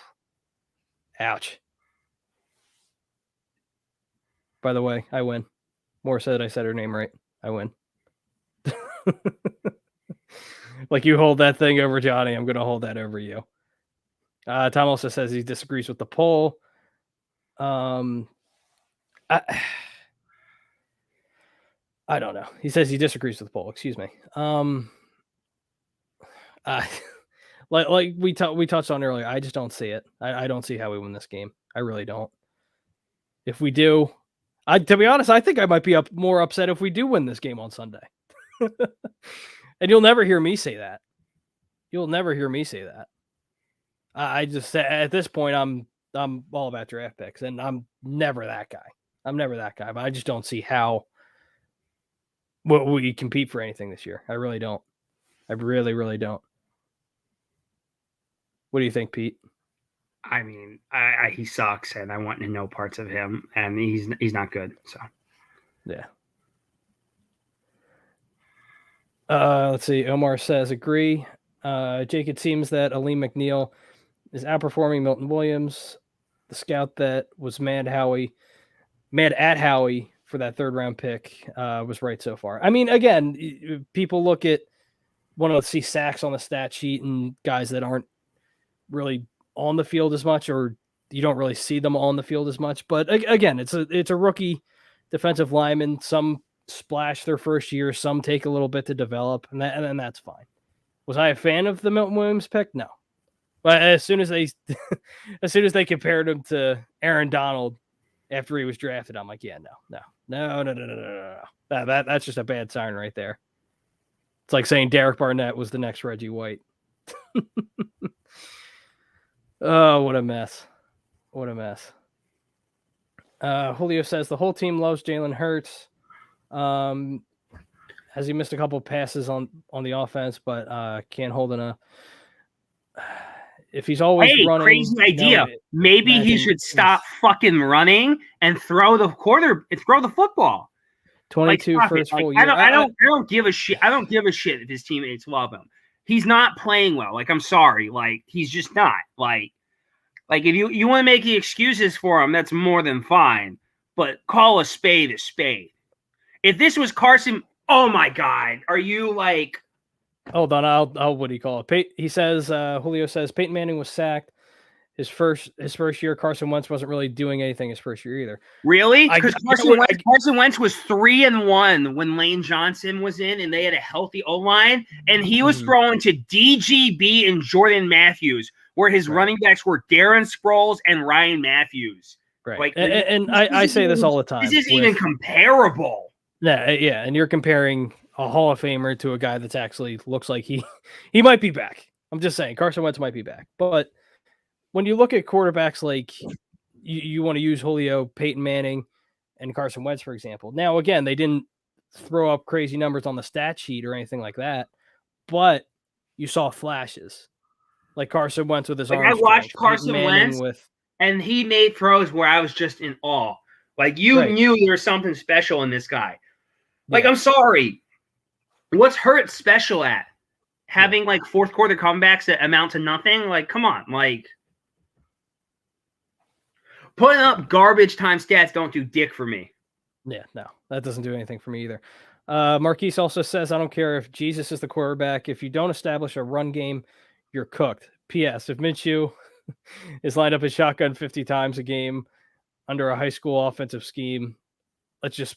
Speaker 1: Ouch. By the way, I win. Moore said I said her name right. I win. Like you hold that thing over Johnny, I'm going to hold that over you. Tom also says he disagrees with the poll. I don't know. He says he disagrees with the poll. Excuse me. Like we touched on earlier, I just don't see it. I don't see how we win this game. I really don't. If we do, to be honest, I think I might be more upset if we do win this game on Sunday. And you'll never hear me say that. You'll never hear me say that. I just, at this point, I'm all about draft picks, and I'm never that guy. But I just don't see how we compete for anything this year. I really don't. I really, really don't. What do you think, Pete?
Speaker 4: I mean, he sucks, and I want to know parts of him, and he's not good. So,
Speaker 1: yeah. Let's see. Omar says agree. Jake, it seems that Aleem McNeil is outperforming Milton Williams, the scout that was mad at Howie for that 3rd round pick was right so far. I mean, again, people want to see sacks on the stat sheet and guys that aren't really on the field as much, or you don't really see them on the field as much. But again, it's a rookie defensive lineman. Some splash their first year, some take a little bit to develop, and then that's fine. Was I a fan of the Milton Williams pick? No. But as soon as they compared him to Aaron Donald after he was drafted, I'm like, yeah, no. That's just a bad sign right there. It's like saying Derek Barnett was the next Reggie White. Oh, what a mess. What a mess. Julio says the whole team loves Jalen Hurts. Has he missed a couple of passes on the offense, but can't hold enough. If he's always running,
Speaker 4: crazy idea. Maybe he should stop fucking running and throw the football.
Speaker 1: 22
Speaker 4: like,
Speaker 1: first full year.
Speaker 4: I don't give a shit. I don't give a shit if his teammates love him. He's not playing well. Like, I'm sorry. Like, he's just not. Like if you want to make the excuses for him, that's more than fine. But call a spade a spade. If this was Carson, Oh my God. Are you like,
Speaker 1: Hold on, I'll what do you call it? He says Julio says Peyton Manning was sacked his first year. Carson Wentz wasn't really doing anything his first year either.
Speaker 4: really? Because
Speaker 1: I
Speaker 4: Carson Wentz was 3-1 when Lane Johnson was in, and they had a healthy O line, and he was throwing to DGB and Jordan Matthews, where his running backs were Darren Sproles and Ryan Matthews.
Speaker 1: Right.
Speaker 4: Like,
Speaker 1: and I say this all the time.
Speaker 4: This isn't even comparable.
Speaker 1: Yeah, and you're comparing a Hall of Famer to a guy that's actually looks like he might be back. I'm just saying Carson Wentz might be back. But when you look at quarterbacks like you want to use Julio, Peyton Manning, and Carson Wentz, for example. Now, again, they didn't throw up crazy numbers on the stat sheet or anything like that, but you saw flashes. Like Carson Wentz with his arm
Speaker 4: I watched
Speaker 1: strength,
Speaker 4: Carson Wentz and he made throws where I was just in awe. Like, you knew there was something special in this guy. Like, I'm sorry. What's Hurts special at? Having, like, fourth quarter comebacks that amount to nothing? Like, come on. Like, putting up garbage time stats don't do dick for me.
Speaker 1: Yeah, no, that doesn't do anything for me either. Marquise also says, I don't care if Jesus is the quarterback. If you don't establish a run game, you're cooked. P.S. If Minshew is lined up in shotgun 50 times a game under a high school offensive scheme, let's just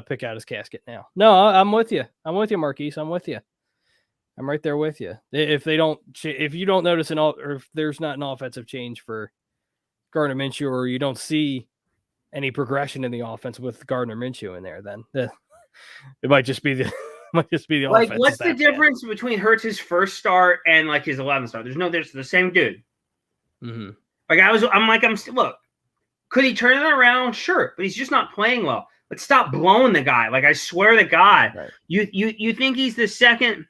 Speaker 1: pick out his casket now. No, I'm with you. I'm with you, Marquise. I'm with you. I'm right there with you. If you don't notice or if there's not an offensive change for Gardner Minshew, or you don't see any progression in the offense with Gardner Minshew in there, then it might just be the
Speaker 4: like,
Speaker 1: offense.
Speaker 4: what's the difference between Hurts' first start and like his 11th start? There's the same dude.
Speaker 1: Mm-hmm.
Speaker 4: Like, look, could he turn it around? Sure, but he's just not playing well. Let's stop blowing the guy. Like, I swear to God, right. You think he's the second?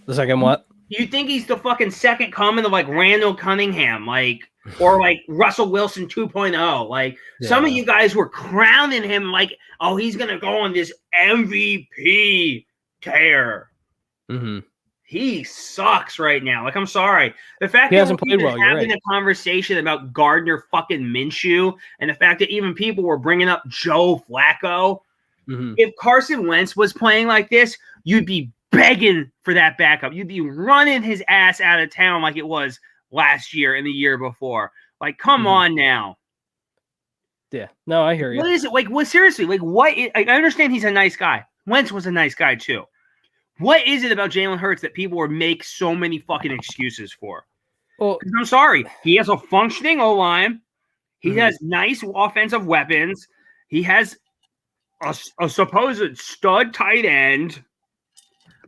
Speaker 1: The second what?
Speaker 4: You think he's the fucking second coming of like Randall Cunningham, like, or like Russell Wilson 2.0? Like, some of you guys were crowning him like, oh, he's gonna go on this MVP tear.
Speaker 1: Mm-hmm.
Speaker 4: He sucks right now. Like, I'm sorry. The fact
Speaker 1: he
Speaker 4: that
Speaker 1: hasn't played well,
Speaker 4: having a conversation about Gardner fucking Minshew, and the fact that even people were bringing up Joe Flacco.
Speaker 1: Mm-hmm.
Speaker 4: If Carson Wentz was playing like this, you'd be begging for that backup. You'd be running his ass out of town like it was last year and the year before. Like, come on now.
Speaker 1: Yeah. No, I hear you.
Speaker 4: What is it? Like, what, seriously, like, I understand he's a nice guy. Wentz was a nice guy too. What is it about Jalen Hurts that people make so many fucking excuses for? Well, I'm sorry. He has a functioning O-line. He has nice offensive weapons. He has a supposed stud tight end.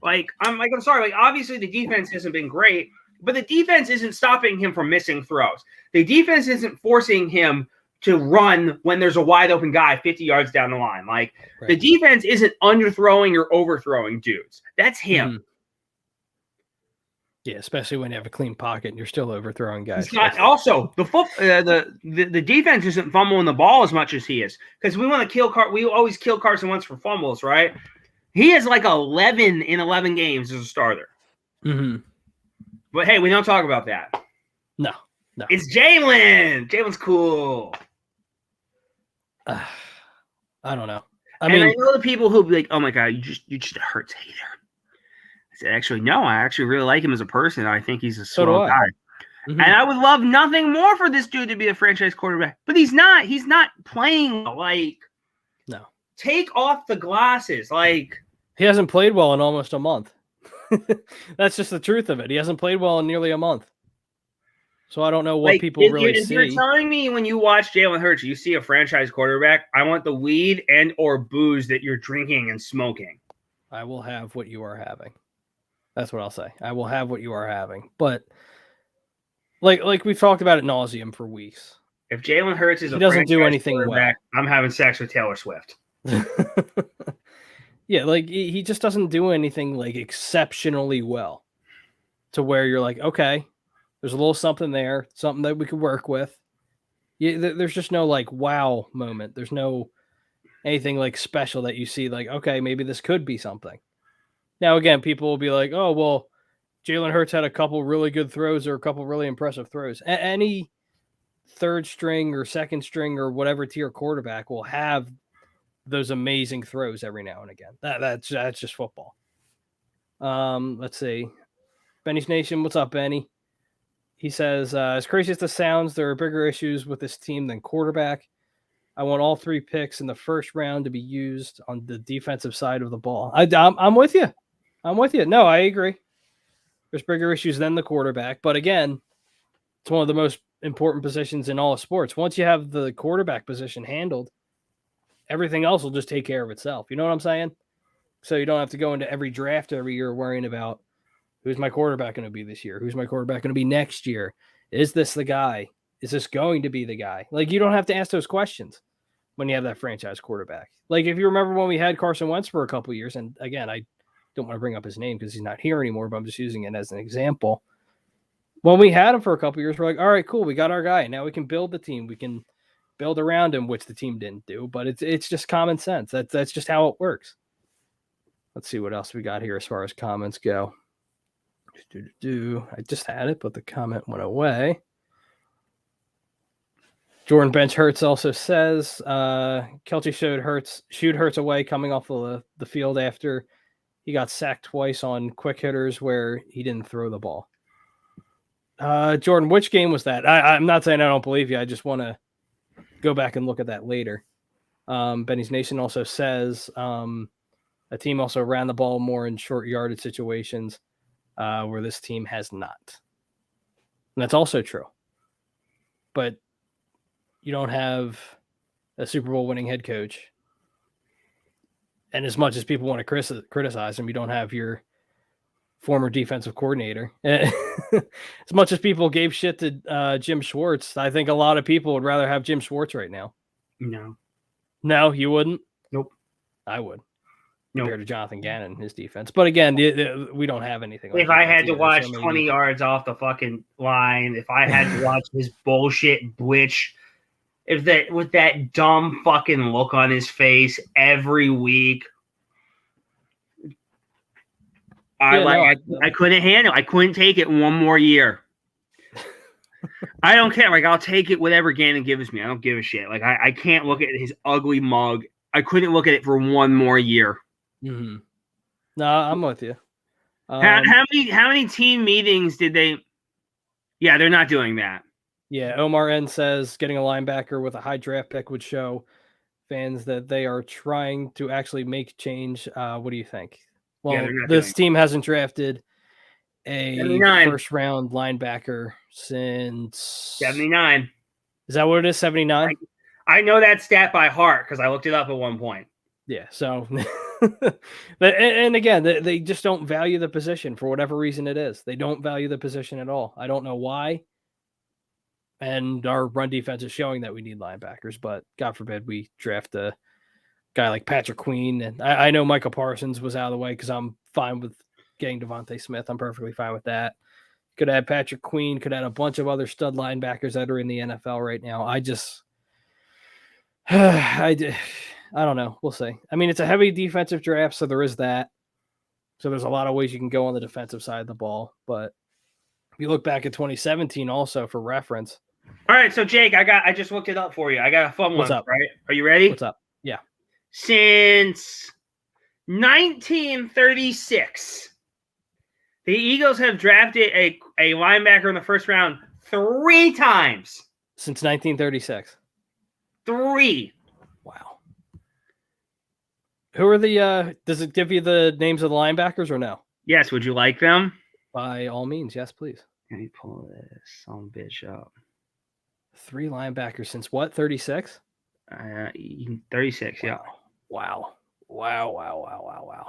Speaker 4: Like, I'm sorry. Like, obviously the defense hasn't been great, but the defense isn't stopping him from missing throws. The defense isn't forcing him to run when there's a wide open guy 50 yards down the line. Like, the defense isn't underthrowing or overthrowing dudes. That's him.
Speaker 1: Mm-hmm. Yeah, especially when you have a clean pocket and you're still overthrowing guys.
Speaker 4: Also, the defense isn't fumbling the ball as much as he is, because we always kill Carson Wentz for fumbles, right? He has like 11 in 11 games as a starter.
Speaker 1: Mm-hmm.
Speaker 4: But hey, we don't talk about that.
Speaker 1: No.
Speaker 4: It's Jalen. Jalen's cool.
Speaker 1: I don't know.
Speaker 4: I mean, I know the people who'll be like, "Oh my God, you just a Hurts hater." I said, "Actually, no. I actually really like him as a person. I think he's a swell guy, and I would love nothing more for this dude to be a franchise quarterback. But he's not. He's not playing like.
Speaker 1: No.
Speaker 4: Take off the glasses. Like,
Speaker 1: he hasn't played well in almost a month. That's just the truth of it. He hasn't played well in nearly a month. So I don't know what people really see. If
Speaker 4: you're telling me when you watch Jalen Hurts, you see a franchise quarterback, I want the weed and or booze that you're drinking and smoking.
Speaker 1: I will have what you are having. That's what I'll say. I will have what you are having. But like we've talked about it nauseum for weeks.
Speaker 4: If Jalen Hurts is
Speaker 1: he doesn't do anything well,
Speaker 4: I'm having sex with Taylor Swift.
Speaker 1: Yeah, like he just doesn't do anything like exceptionally well to where you're like, okay, there's a little something there, something that we could work with. Yeah, there's just no like wow moment. There's no anything like special that you see like, okay, maybe this could be something. Now, again, people will be like, oh, well, Jalen Hurts had a couple really good throws or a couple really impressive throws. Any third string or second string or whatever tier quarterback will have those amazing throws every now and again. That's just football. Let's see. Benny's Nation, what's up, Benny? He says, as crazy as this sounds, there are bigger issues with this team than quarterback. I want all 3 picks in the first round to be used on the defensive side of the ball. I'm with you. I'm with you. No, I agree. There's bigger issues than the quarterback. But again, it's one of the most important positions in all of sports. Once you have the quarterback position handled, everything else will just take care of itself. You know what I'm saying? So you don't have to go into every draft every year worrying about who's my quarterback going to be this year? Who's my quarterback going to be next year? Is this the guy? Is this going to be the guy? Like, you don't have to ask those questions when you have that franchise quarterback. Like, if you remember when we had Carson Wentz for a couple of years, and again, I don't want to bring up his name because he's not here anymore, but I'm just using it as an example. When we had him for a couple of years, we're like, all right, cool, we got our guy. Now we can build the team. We can build around him, which the team didn't do, but it's just common sense. That's just how it works. Let's see what else we got here as far as comments go. I just had it, but the comment went away. Jordan Bench Hurts also says Kelce shooed Hurts away coming off of the field after he got sacked twice on quick hitters where he didn't throw the ball. Jordan, which game was that? I'm not saying I don't believe you. I just want to go back and look at that later. Benny's Nation also says a team also ran the ball more in short yardage situations where this team has not. And that's also true. But you don't have a Super Bowl winning head coach. And as much as people want to criticize him, you don't have your former defensive coordinator. As much as people gave shit to Jim Schwartz, I think a lot of people would rather have Jim Schwartz right now. No, you wouldn't?
Speaker 4: Nope.
Speaker 1: I would.
Speaker 4: Nope.
Speaker 1: Compared to Jonathan Gannon and his defense. But again, we don't have anything.
Speaker 4: If I had to watch 20 yards off the fucking line, if I had to watch his bullshit blitz, with that dumb fucking look on his face every week, I couldn't handle it. I couldn't take it one more year. I don't care. Like, I'll take it whatever Gannon gives me. I don't give a shit. Like, I can't look at his ugly mug. I couldn't look at it for one more year.
Speaker 1: Mm-hmm. No, I'm with you.
Speaker 4: How many team meetings did they? Yeah, they're not doing that.
Speaker 1: Yeah, Omar N says getting a linebacker with a high draft pick would show fans that they are trying to actually make change. What do you think? Well, this team hasn't drafted a
Speaker 4: 79.
Speaker 1: first round linebacker since
Speaker 4: 79.
Speaker 1: Is that what it is? 79?
Speaker 4: I know that stat by heart because I looked it up at one point.
Speaker 1: Yeah, so and again, they just don't value the position for whatever reason it is. They don't value the position at all. I don't know why. And our run defense is showing that we need linebackers, but God forbid we draft a guy like Patrick Queen. And I know Michael Parsons was out of the way because I'm fine with getting Devontae Smith. I'm perfectly fine with that. Could add Patrick Queen, could add a bunch of other stud linebackers that are in the NFL right now. I don't know. We'll see. I mean, it's a heavy defensive draft, so there is that. So there's a lot of ways you can go on the defensive side of the ball. But if you look back at 2017 also for reference.
Speaker 4: All right, so Jake, I just looked it up for you. I got a fun one.
Speaker 1: What's up?
Speaker 4: Right? Are you ready?
Speaker 1: What's up? Yeah.
Speaker 4: Since 1936, the Eagles have drafted a linebacker in the first round 3 times.
Speaker 1: Since 1936.
Speaker 4: 3.
Speaker 1: Wow. Who are the does it give you the names of the linebackers or no?
Speaker 4: Yes, would you like them?
Speaker 1: By all means, yes, please.
Speaker 4: Let me pull this son bitch up.
Speaker 1: 3 linebackers since what? 36?
Speaker 4: 36,
Speaker 1: wow.
Speaker 4: Yeah.
Speaker 1: Wow.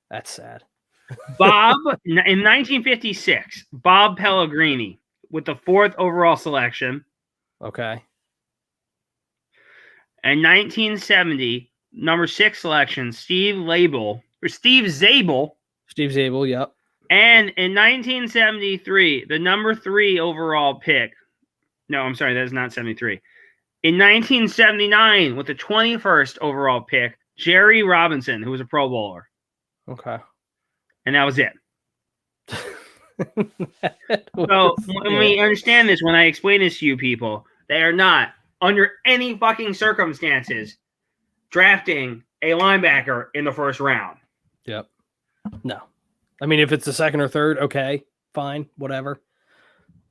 Speaker 1: That's sad.
Speaker 4: Bob, in 1956, Bob Pellegrini with the 4th overall selection.
Speaker 1: Okay.
Speaker 4: And 1970, number 6 selection, Steve Zabel.
Speaker 1: Steve Zabel, yep.
Speaker 4: And in 1973, the number 3 overall pick. No, I'm sorry, that is not 73. In 1979, with the 21st overall pick, Jerry Robinson, who was a Pro Bowler.
Speaker 1: Okay.
Speaker 4: And that was it. So when we understand this, when I explain this to you people, they are not, under any fucking circumstances, drafting a linebacker in the first round.
Speaker 1: Yep. No. I mean, if it's the second or third, okay, fine, whatever.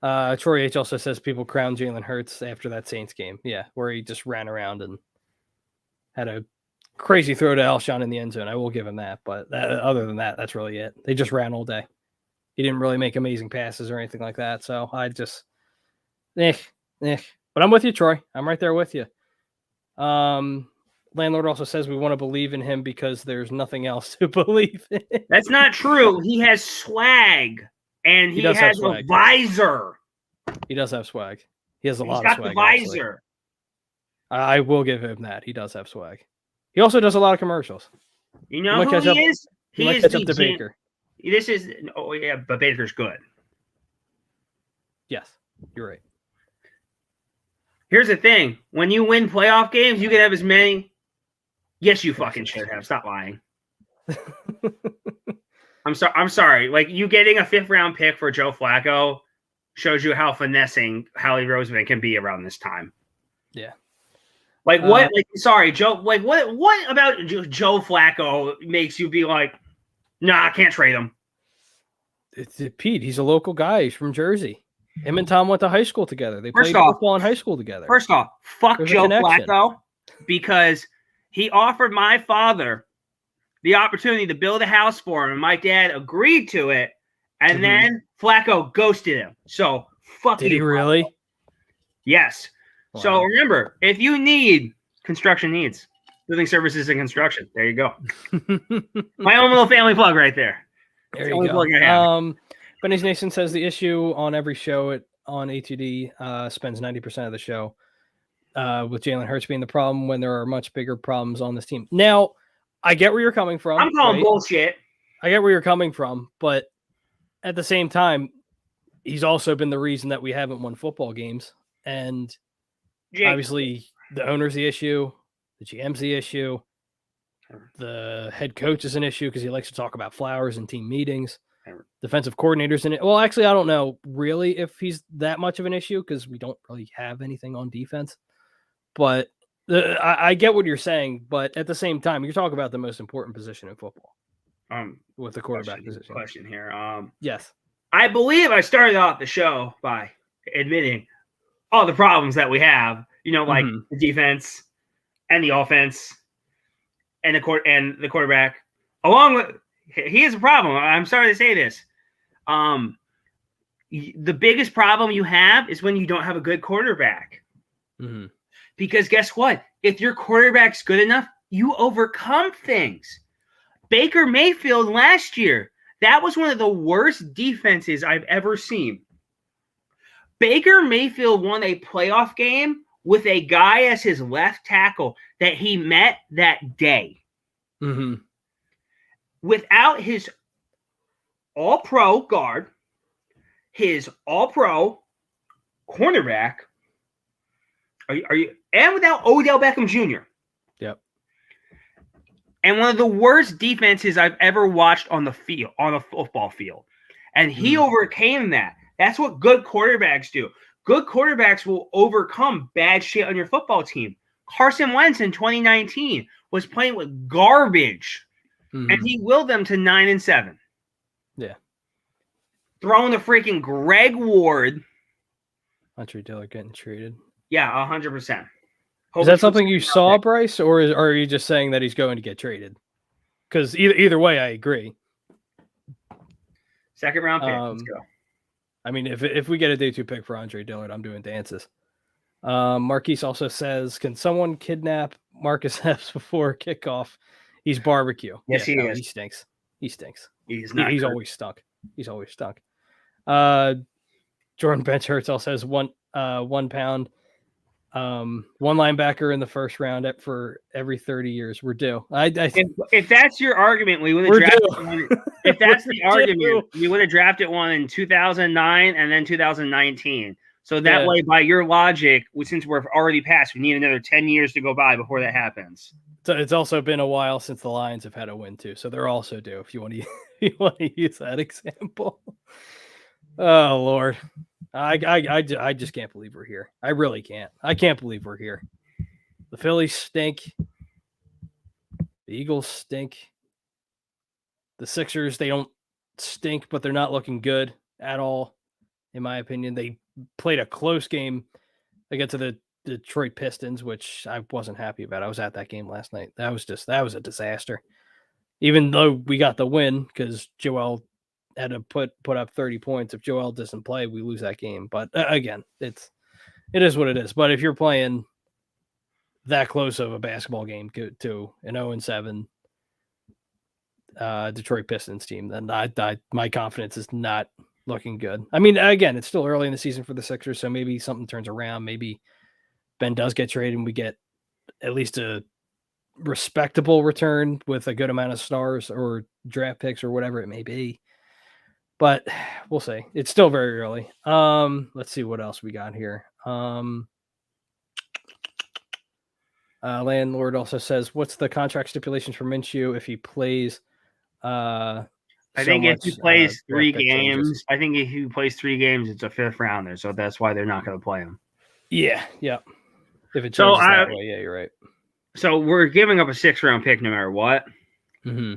Speaker 1: Troy H also says people crown Jalen Hurts after that Saints game. Yeah, where he just ran around and had a crazy throw to Alshon in the end zone. I will give him that. But other than that, that's really it. They just ran all day. He didn't really make amazing passes or anything like that. So I just, But I'm with you, Troy. I'm right there with you. Landlord also says we want to believe in him because there's nothing else to believe in.
Speaker 4: That's not true. He has swag, and he has a visor.
Speaker 1: He does have swag. He has a lot
Speaker 4: of
Speaker 1: swag.
Speaker 4: He's got the visor.
Speaker 1: Actually. I will give him that. He does have swag. He also does a lot of commercials.
Speaker 4: You know who he is?
Speaker 1: He might catch up to Baker.
Speaker 4: This is but Baker's good.
Speaker 1: Yes, you're right.
Speaker 4: Here's the thing: when you win playoff games, you can have as many. Yes, you fucking should have. Stop lying. I'm sorry. Like, you getting a 5th round pick for Joe Flacco shows you how finessing Howie Roseman can be around this time.
Speaker 1: Yeah.
Speaker 4: Like, what? Sorry, Joe. Like, what about Joe Flacco makes you be like, nah, I can't trade him?
Speaker 1: It's Pete. He's a local guy. He's from Jersey. Him and Tom went to high school together. They played football in high school together.
Speaker 4: First off, fuck Joe Flacco, because he offered my father the opportunity to build a house for him, and my dad agreed to it, and then Flacco ghosted him. So, fuck you.
Speaker 1: Did he really?
Speaker 4: Yes. Wow. So, remember, if you need construction needs, building services and construction, there you go. My own little family plug right there.
Speaker 1: There you go. Benny's Nation says the issue on every show on ATD spends 90% of the show with Jalen Hurts being the problem when there are much bigger problems on this team. Now, I get where you're coming from.
Speaker 4: I'm calling bullshit.
Speaker 1: I get where you're coming from, but at the same time, he's also been the reason that we haven't won football games. And obviously, the owner's the issue, the GM's the issue, the head coach is an issue because he likes to talk about flowers in team meetings. Defensive coordinators in it. Well, actually, I don't know really if he's that much of an issue because we don't really have anything on defense. But I get what you're saying. But at the same time, you're talking about the most important position in football. With the quarterback position.
Speaker 4: Question here.
Speaker 1: Yes.
Speaker 4: I believe I started off the show by admitting all the problems that we have. You know, like the defense and the offense and the quarterback, along with. He is a problem. I'm sorry to say this. The biggest problem you have is when you don't have a good quarterback. Because guess what? If your quarterback's good enough, you overcome things. Baker Mayfield last year, that was one of the worst defenses I've ever seen. Baker Mayfield won a playoff game with a guy as his left tackle that he met that day. Without his all-pro guard, his all-pro cornerback, and without Odell Beckham Jr.
Speaker 1: Yep.
Speaker 4: And one of the worst defenses I've ever watched on the field, on a football field. And he overcame that. That's what good quarterbacks do. Good quarterbacks will overcome bad shit on your football team. Carson Wentz in 2019 was playing with garbage. And he willed them to 9-7.
Speaker 1: Yeah.
Speaker 4: Throwing the freaking Greg Ward.
Speaker 1: Andre Dillard getting traded.
Speaker 4: Yeah, 100%.
Speaker 1: Is that something you saw, Bryce, or are you just saying that he's going to get traded? Because either way, I agree.
Speaker 4: 2nd round pick. Let's go.
Speaker 1: I mean, if we get a day 2 pick for Andre Dillard, I'm doing dances. Marquise also says, can someone kidnap Marcus Epps before kickoff? He's barbecue.
Speaker 4: Yes, he is.
Speaker 1: He stinks. He stinks.
Speaker 4: He's
Speaker 1: always stunk. He's always stunk. Jordan Bench-Hurts says 1 pound. One linebacker in the first round for every 30 years. We're due.
Speaker 4: If that's your argument, we would have drafted one. If that's the argument, we would have drafted one in 2009 and then 2019. So that way, by your logic, since we're already past, we need another 10 years to go by before that happens.
Speaker 1: So it's also been a while since the Lions have had a win too, so they're also due. If you want to use that example. Oh Lord, I just can't believe we're here. I really can't. I can't believe we're here. The Phillies stink. The Eagles stink. The Sixers, they don't stink, but they're not looking good at all, in my opinion. They played a close game against the Detroit Pistons, which I wasn't happy about. I was at that game last night. That was a disaster. Even though we got the win because Joel had to put up 30 points. If Joel doesn't play, we lose that game. But again, it is what it is. But if you're playing that close of a basketball game to an 0-7 Detroit Pistons team, then my confidence is not looking good. I mean, again, it's still early in the season for the Sixers, so maybe something turns around. Maybe Ben does get traded and we get at least a respectable return with a good amount of stars or draft picks or whatever it may be. But we'll see. It's still very early. Let's see what else we got here. Landlord also says, what's the contract stipulations for Minshew if he plays?
Speaker 4: I think if he plays 3 games, it's a 5th rounder. So that's why they're not going to play him.
Speaker 1: Yeah. If it changes that way, yeah, you're right.
Speaker 4: So we're giving up a 6th-round pick no matter what.
Speaker 1: Mm-hmm.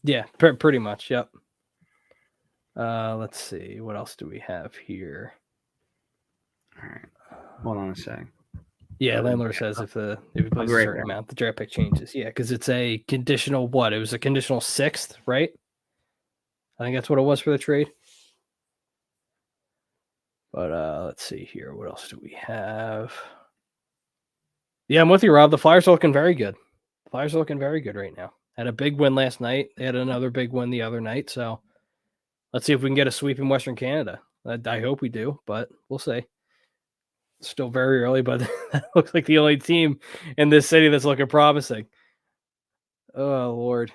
Speaker 1: Yeah, pretty much. Yep. Let's see. What else do we have here?
Speaker 4: All right. Hold on a sec.
Speaker 1: Yeah, landlord says if he plays a certain amount, the draft pick changes. Yeah, because it's a conditional what? It was a conditional 6th, right? I think that's what it was for the trade. But let's see here. What else do we have? Yeah, I'm with you, Rob. The Flyers are looking very good. The Flyers are looking very good right now. Had a big win last night. They had another big win the other night. So let's see if we can get a sweep in Western Canada. I hope we do, but we'll see. It's still very early, but that looks like the only team in this city that's looking promising. Oh, Lord.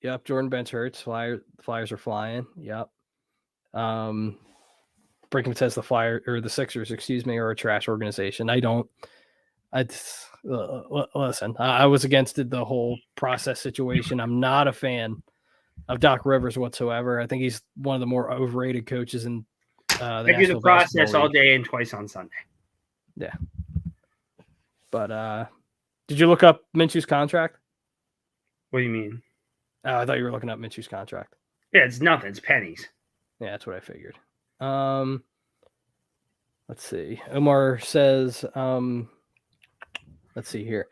Speaker 1: Yep, Jordan Bench hurts. Flyers are flying. Yep. Brinkman says the Sixers, are a trash organization. Listen, I was against the whole process situation. I'm not a fan of Doc Rivers whatsoever. I think he's one of the more overrated coaches in the
Speaker 4: They do the process all day and twice on Sunday.
Speaker 1: Yeah. But did you look up Minshew's contract?
Speaker 4: What do you mean?
Speaker 1: I thought you were looking up Minshew's contract.
Speaker 4: Yeah, it's nothing. It's pennies.
Speaker 1: Yeah, that's what I figured. Let's see. Omar says, let's see here.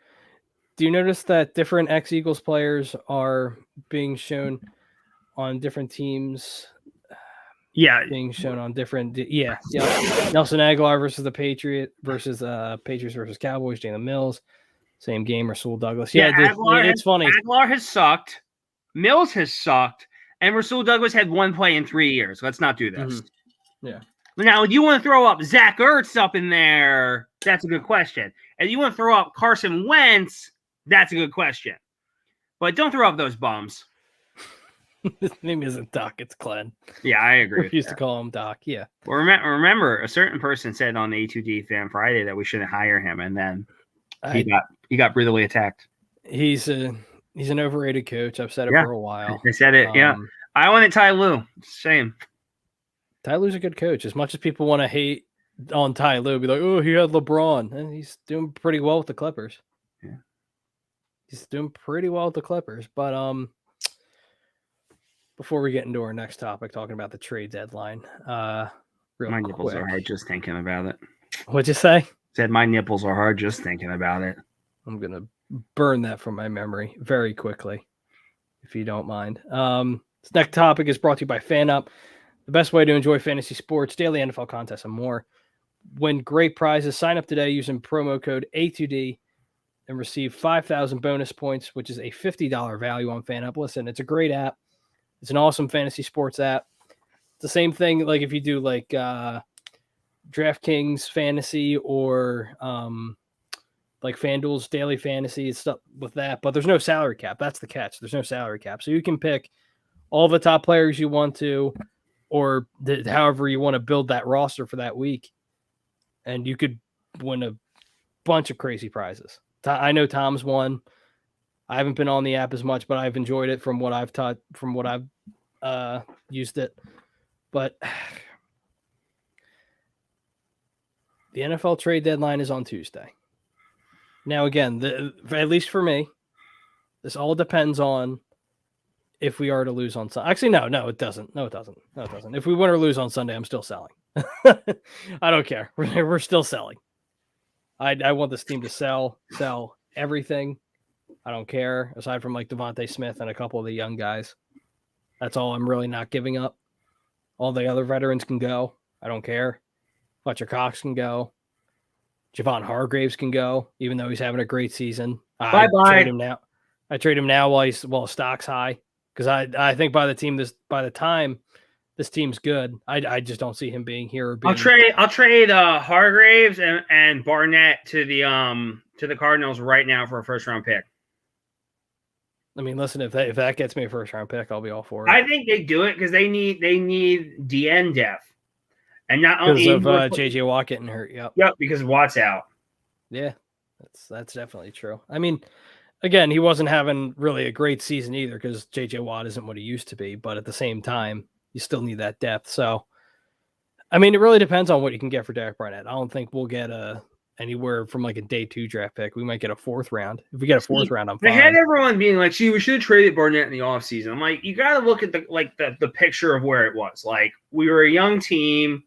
Speaker 1: Do you notice that different ex-Eagles players are being shown on different teams?
Speaker 4: Yeah.
Speaker 1: Being shown on different. Yeah. Nelson Aguilar versus the Patriots versus Cowboys. Jalen Mills. Same game. Rasul Douglas. Yeah, it's funny.
Speaker 4: Aguilar has sucked. Mills has sucked. And Rasul Douglas had 1 play in 3 years. Let's not do this.
Speaker 1: Mm-hmm. Yeah.
Speaker 4: Now, do you want to throw up Zach Ertz up in there? That's a good question. And you want to throw up Carson Wentz? That's a good question. But don't throw up those bums.
Speaker 1: His name isn't Doc, it's Glenn.
Speaker 4: Yeah, I agree.
Speaker 1: I refuse to call him Doc. Yeah.
Speaker 4: Well, remember, a certain person said on the A2D Fan Friday that we shouldn't hire him, and then he got brutally attacked.
Speaker 1: He's an overrated coach. I've said it for a while.
Speaker 4: I said it. Yeah. I wanted Ty Lue. Shame.
Speaker 1: Ty Lue's a good coach. As much as people want to hate on Ty Lue, be like, oh, he had LeBron. And he's doing pretty well with the Clippers.
Speaker 4: Yeah.
Speaker 1: He's doing pretty well with the Clippers. But before we get into our next topic, talking about the trade deadline, my
Speaker 4: nipples are hard just thinking about it.
Speaker 1: What'd you say?
Speaker 4: Said my nipples are hard just thinking about it.
Speaker 1: I'm going to burn that from my memory very quickly, if you don't mind. This next topic is brought to you by FanUp. The best way to enjoy fantasy sports, daily NFL contests, and more. Win great prizes. Sign up today using promo code A2D and receive 5,000 bonus points, which is a $50 value on FanUp. Listen, it's a great app. It's an awesome fantasy sports app. It's the same thing like if you do like DraftKings Fantasy or like FanDuel's Daily Fantasy, it's stuff with that. But there's no salary cap. That's the catch. There's no salary cap. So you can pick all the top players you want to, or however you want to build that roster for that week. And you could win a bunch of crazy prizes. I know Tom's won. I haven't been on the app as much, but I've enjoyed it from what I've used it. But the NFL trade deadline is on Tuesday. Now, again, at least for me, this all depends on if we are to lose on Sunday. Actually, no, it doesn't. No, it doesn't. If we win or lose on Sunday, I'm still selling. I don't care. We're still selling. I want this team to sell everything. I don't care, aside from like Devontae Smith and a couple of the young guys. That's all I'm really not giving up. All the other veterans can go. I don't care. Fletcher Cox can go. Javon Hargraves can go, even though he's having a great season. I trade him now. I trade him now while stock's high, because I think by the time this team's good, I just don't see him being here.
Speaker 4: I'll trade Hargraves and Barnett to the Cardinals right now for a first round pick.
Speaker 1: I mean, listen, if that gets me a first round pick, I'll be all for it.
Speaker 4: I think they do it because they need DN depth, and not only
Speaker 1: because of JJ Watt getting hurt.
Speaker 4: Yep, because Watt's out.
Speaker 1: Yeah, that's definitely true. I mean, again, he wasn't having really a great season either because JJ Watt isn't what he used to be. But at the same time, you still need that depth. So, I mean, it really depends on what you can get for Derek Barnett. I don't think we'll get anywhere from like a day 2 draft pick. We might get a 4th round. If we get a 4th round, I'm fine.
Speaker 4: They had everyone being like, "See, we should have traded Barnett in the offseason." I'm like, you got to look at the picture of where it was. Like, we were a young team.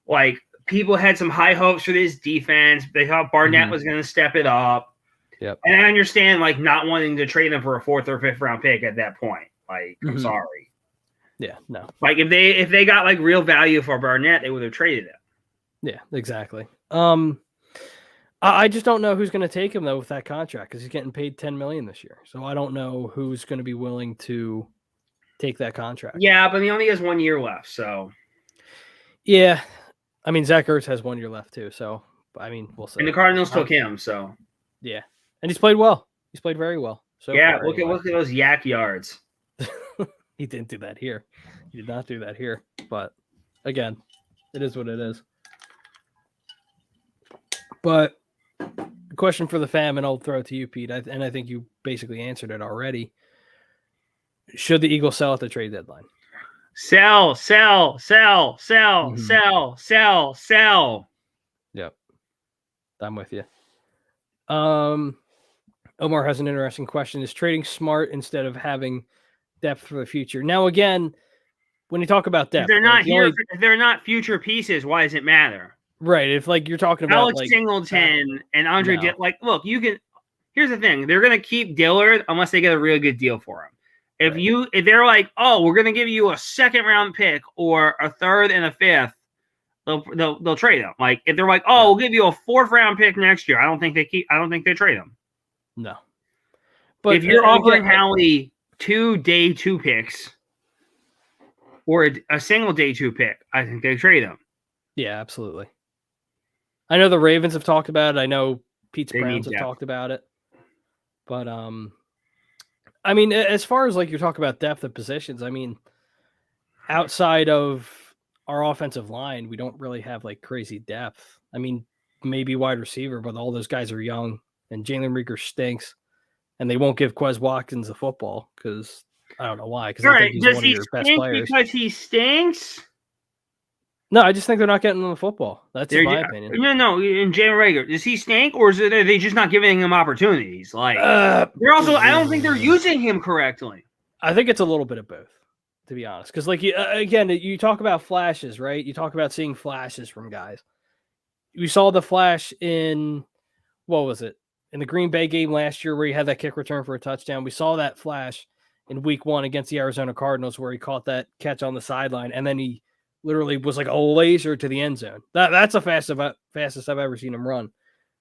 Speaker 4: Like, people had some high hopes for this defense. They thought Barnett was going to step it up.
Speaker 1: Yep.
Speaker 4: And I understand like not wanting to trade them for a 4th or 5th round pick at that point. Like, I'm sorry.
Speaker 1: Yeah, no.
Speaker 4: Like, if they got like real value for Barnett, they would have traded it.
Speaker 1: Yeah, exactly. I just don't know who's going to take him though with that contract because he's getting paid $10 million this year. So I don't know who's going to be willing to take that contract.
Speaker 4: Yeah, but he only has 1 year left. So
Speaker 1: yeah, I mean Zach Ertz has 1 year left too. So I mean we'll see.
Speaker 4: And the Cardinals took him. So
Speaker 1: yeah, and he's played well. He's played very well. So
Speaker 4: yeah, look at those yak yards.
Speaker 1: He didn't do that here. He did not do that here. But again, it is what it is. But a question for the fam, and I'll throw it to you, Pete. And I think you basically answered it already. Should the Eagles sell at the trade deadline?
Speaker 4: Sell.
Speaker 1: Yep. I'm with you. Omar has an interesting question. Is trading smart instead of having depth for the future? Now, again, when you talk about depth,
Speaker 4: if they're not here. If they're not future pieces, why does it matter?
Speaker 1: Right. If like you're talking about
Speaker 4: Alex
Speaker 1: like
Speaker 4: Singleton and Andre, look, you can. Here's the thing: they're going to keep Dillard unless they get a really good deal for him. If they're like, oh, we're going to give you a 2nd round pick or a 3rd and a 5th, they'll trade them. Like if they're like, oh, we'll give you a 4th round pick next year, I don't think they trade them.
Speaker 1: No. But
Speaker 4: if you're offering Howie 2 day 2 picks or a single day 2 pick, I think they trade them.
Speaker 1: Yeah, absolutely. I know the Ravens have talked about it. I know Pete's Browns have talked about it. But I mean, as far as like you're talking about depth of positions, I mean, outside of our offensive line, we don't really have like crazy depth. I mean, maybe wide receiver, but all those guys are young, and Jalen Reagor stinks, and they won't give Quez Watkins the football because I don't know why. Because I think he's one of your best players.
Speaker 4: Because he stinks.
Speaker 1: No, I just think they're not getting him the football. That's my opinion.
Speaker 4: No. In Jalen Reagor, does he stink, or are they just not giving him opportunities? Like they're also, I don't think they're using him correctly.
Speaker 1: I think it's a little bit of both, to be honest. Because like again, you talk about flashes, right? You talk about seeing flashes from guys. We saw the flash in what was it in the Green Bay game last year where he had that kick return for a touchdown. We saw that flash in Week 1 against the Arizona Cardinals where he caught that catch on the sideline, and then he literally was like a laser to the end zone. That's the fastest I've ever seen him run.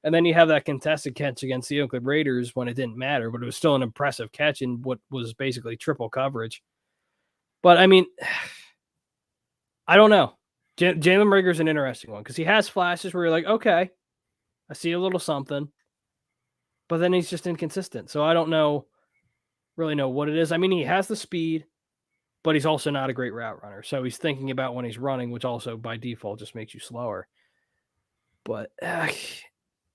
Speaker 1: And then you have that contested catch against the Oakland Raiders when it didn't matter, but it was still an impressive catch in what was basically triple coverage. But I mean, I don't know. Jalen Reagor's an interesting one because he has flashes where you're like, okay, I see a little something, but then he's just inconsistent. So I don't really know what it is. I mean, he has the speed, but he's also not a great route runner. So he's thinking about when he's running, which also by default just makes you slower. But I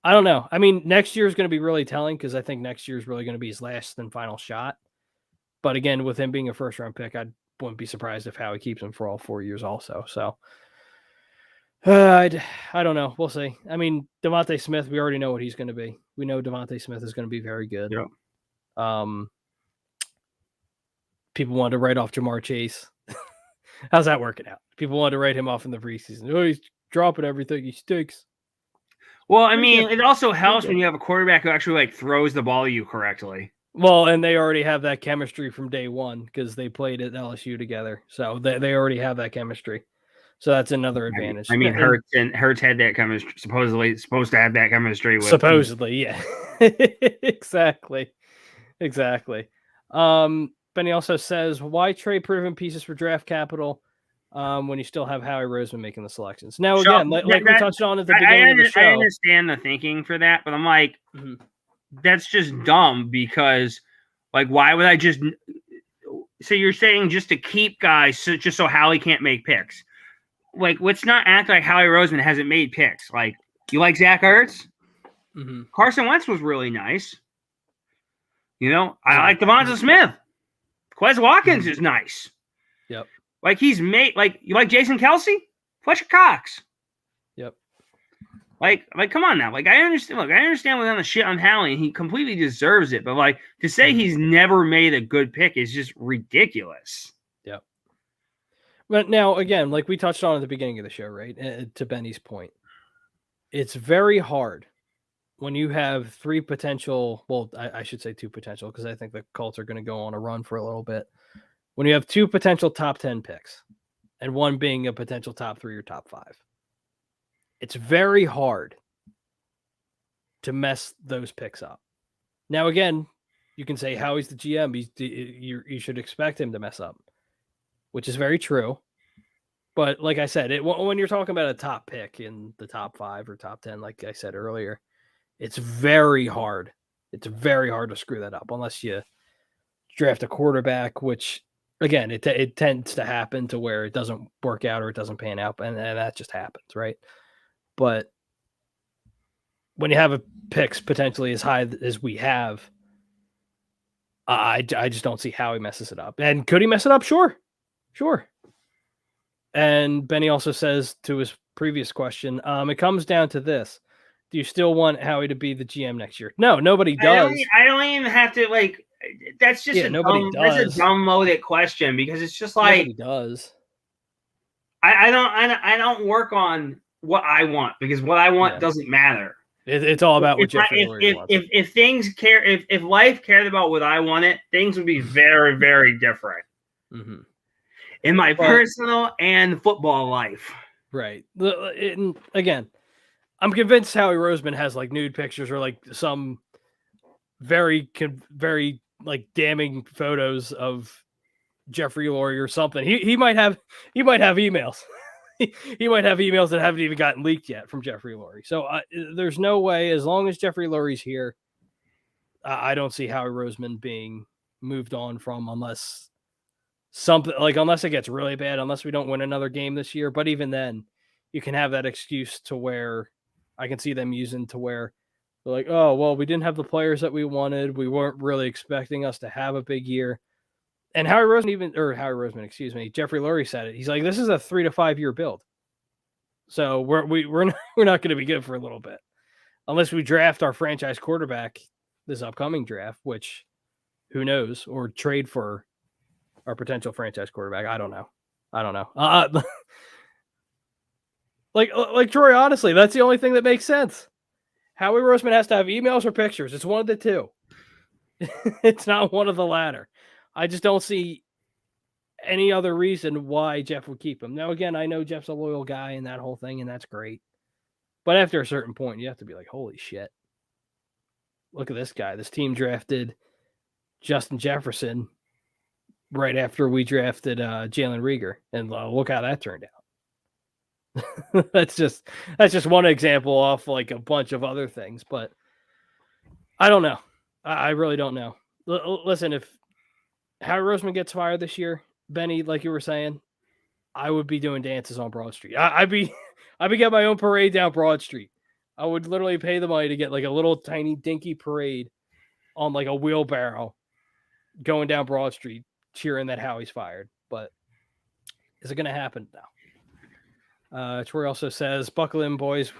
Speaker 1: don't know. I mean, next year is going to be really telling because I think next year is really going to be his last and final shot. But again, with him being a first-round pick, I wouldn't be surprised if Howie keeps him for all 4 years also. So I don't know. We'll see. I mean, Devontae Smith, we already know what he's going to be. We know Devontae Smith is going to be very good.
Speaker 4: Yeah.
Speaker 1: People wanted to write off Jamar Chase. How's that working out? People wanted to write him off in the preseason. Oh, he's dropping everything. He stinks.
Speaker 4: Well, I mean, it also helps when you have a quarterback who actually like throws the ball to you correctly.
Speaker 1: Well, and they already have that chemistry from day one because they played at LSU together. So they already have that chemistry. So that's another advantage.
Speaker 4: I mean, Hurts had that chemistry. Supposedly supposed to have that chemistry with.
Speaker 1: Supposedly, yeah. Exactly. Benny also says, why trade proven pieces for draft capital when you still have Howie Roseman making the selections? Now, again, like we touched on at the beginning of the show.
Speaker 4: I understand the thinking for that, but I'm like, that's just dumb because, like, why would I just – so you're saying just to keep guys just so Howie can't make picks. Like, let's not act like Howie Roseman hasn't made picks. Like, you like Zach Ertz? Carson Wentz was really nice. You know, I like Devonta Smith. Quez Watkins is nice.
Speaker 1: Yep.
Speaker 4: Like, he's made – like, you like Jason Kelsey? Fletcher Cox.
Speaker 1: Yep.
Speaker 4: Like, come on now. Like, I understand. Look, I understand we're on the shit on Howie, and he completely deserves it. But, like, to say he's never made a good pick is just ridiculous.
Speaker 1: Yep. But now, again, like we touched on at the beginning of the show, right? To Benny's point, it's very hard when you have three potential, well, I should say two potential, because I think the Colts are going to go on a run for a little bit. When you have two potential top 10 picks and one being a potential top 3 or top 5, it's very hard to mess those picks up. Now, again, you can say Howie's the GM. You should expect him to mess up, which is very true. But like I said, when you're talking about a top pick in the top 5 or top 10, like I said earlier, it's very hard. It's very hard to screw that up unless you draft a quarterback, which, again, it tends to happen to where it doesn't work out or it doesn't pan out, and that just happens, right? But when you have a picks potentially as high as we have, I just don't see how he messes it up. And could he mess it up? Sure. And Benny also says to his previous question, it comes down to this. Do you still want Howie to be the GM next year? No, nobody does.
Speaker 4: I don't even have to, like, that's just a dumb loaded question because it's just like
Speaker 1: nobody does.
Speaker 4: I don't work on what I want because what I want doesn't matter.
Speaker 1: It's all about what Jeffrey Lurie wants.
Speaker 4: If life cared about what I wanted, things would be very, very different.
Speaker 1: Mm-hmm.
Speaker 4: In my personal and football life.
Speaker 1: Right. Again, I'm convinced Howie Roseman has like nude pictures or like some very like damning photos of Jeffrey Lurie or something. He might have emails. He might have emails that haven't even gotten leaked yet from Jeffrey Lurie. So there's no way, as long as Jeffrey Lurie's here, I don't see Howie Roseman being moved on from unless it gets really bad, unless we don't win another game this year. But even then, you can have that excuse to where I can see them using to where they're like, oh, well, we didn't have the players that we wanted. We weren't really expecting us to have a big year. And Jeffrey Lurie said it. He's like, this is a 3 to 5 year build. So we're not going to be good for a little bit unless we draft our franchise quarterback this upcoming draft, which who knows, or trade for our potential franchise quarterback. I don't know. Like Troy, honestly, that's the only thing that makes sense. Howie Roseman has to have emails or pictures. It's one of the two. It's not one of the latter. I just don't see any other reason why Jeff would keep him. Now, again, I know Jeff's a loyal guy and that whole thing, and that's great. But after a certain point, you have to be like, holy shit. Look at this guy. This team drafted Justin Jefferson right after we drafted Jalen Reagor, and look how that turned out. That's just one example off like a bunch of other things, but I don't know. I really don't know. Listen, if Howie Roseman gets fired this year, Benny, like you were saying, I would be doing dances on Broad Street. I'd be getting my own parade down Broad Street. I would literally pay the money to get like a little tiny dinky parade on like a wheelbarrow going down Broad Street cheering that Howie's fired. But is it going to happen now? Troy also says, "Buckle in, boys.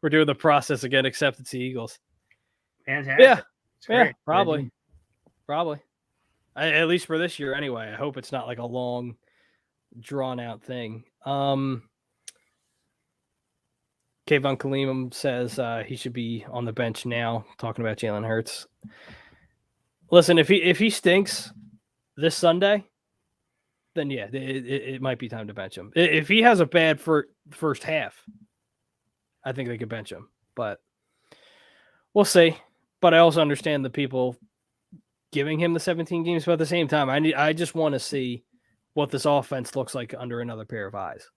Speaker 1: We're doing the process again, except it's the Eagles."
Speaker 4: Fantastic.
Speaker 1: Yeah,
Speaker 4: It's great.
Speaker 1: probably. At least for this year, anyway. I hope it's not like a long, drawn out thing. Kayvon Kalimum says he should be on the bench now. Talking about Jalen Hurts. Listen, if he stinks this Sunday, then yeah, it might be time to bench him. If he has a bad first half, I think they could bench him, but we'll see. But I also understand the people giving him the 17 games, but at the same time, I just want to see what this offense looks like under another pair of eyes.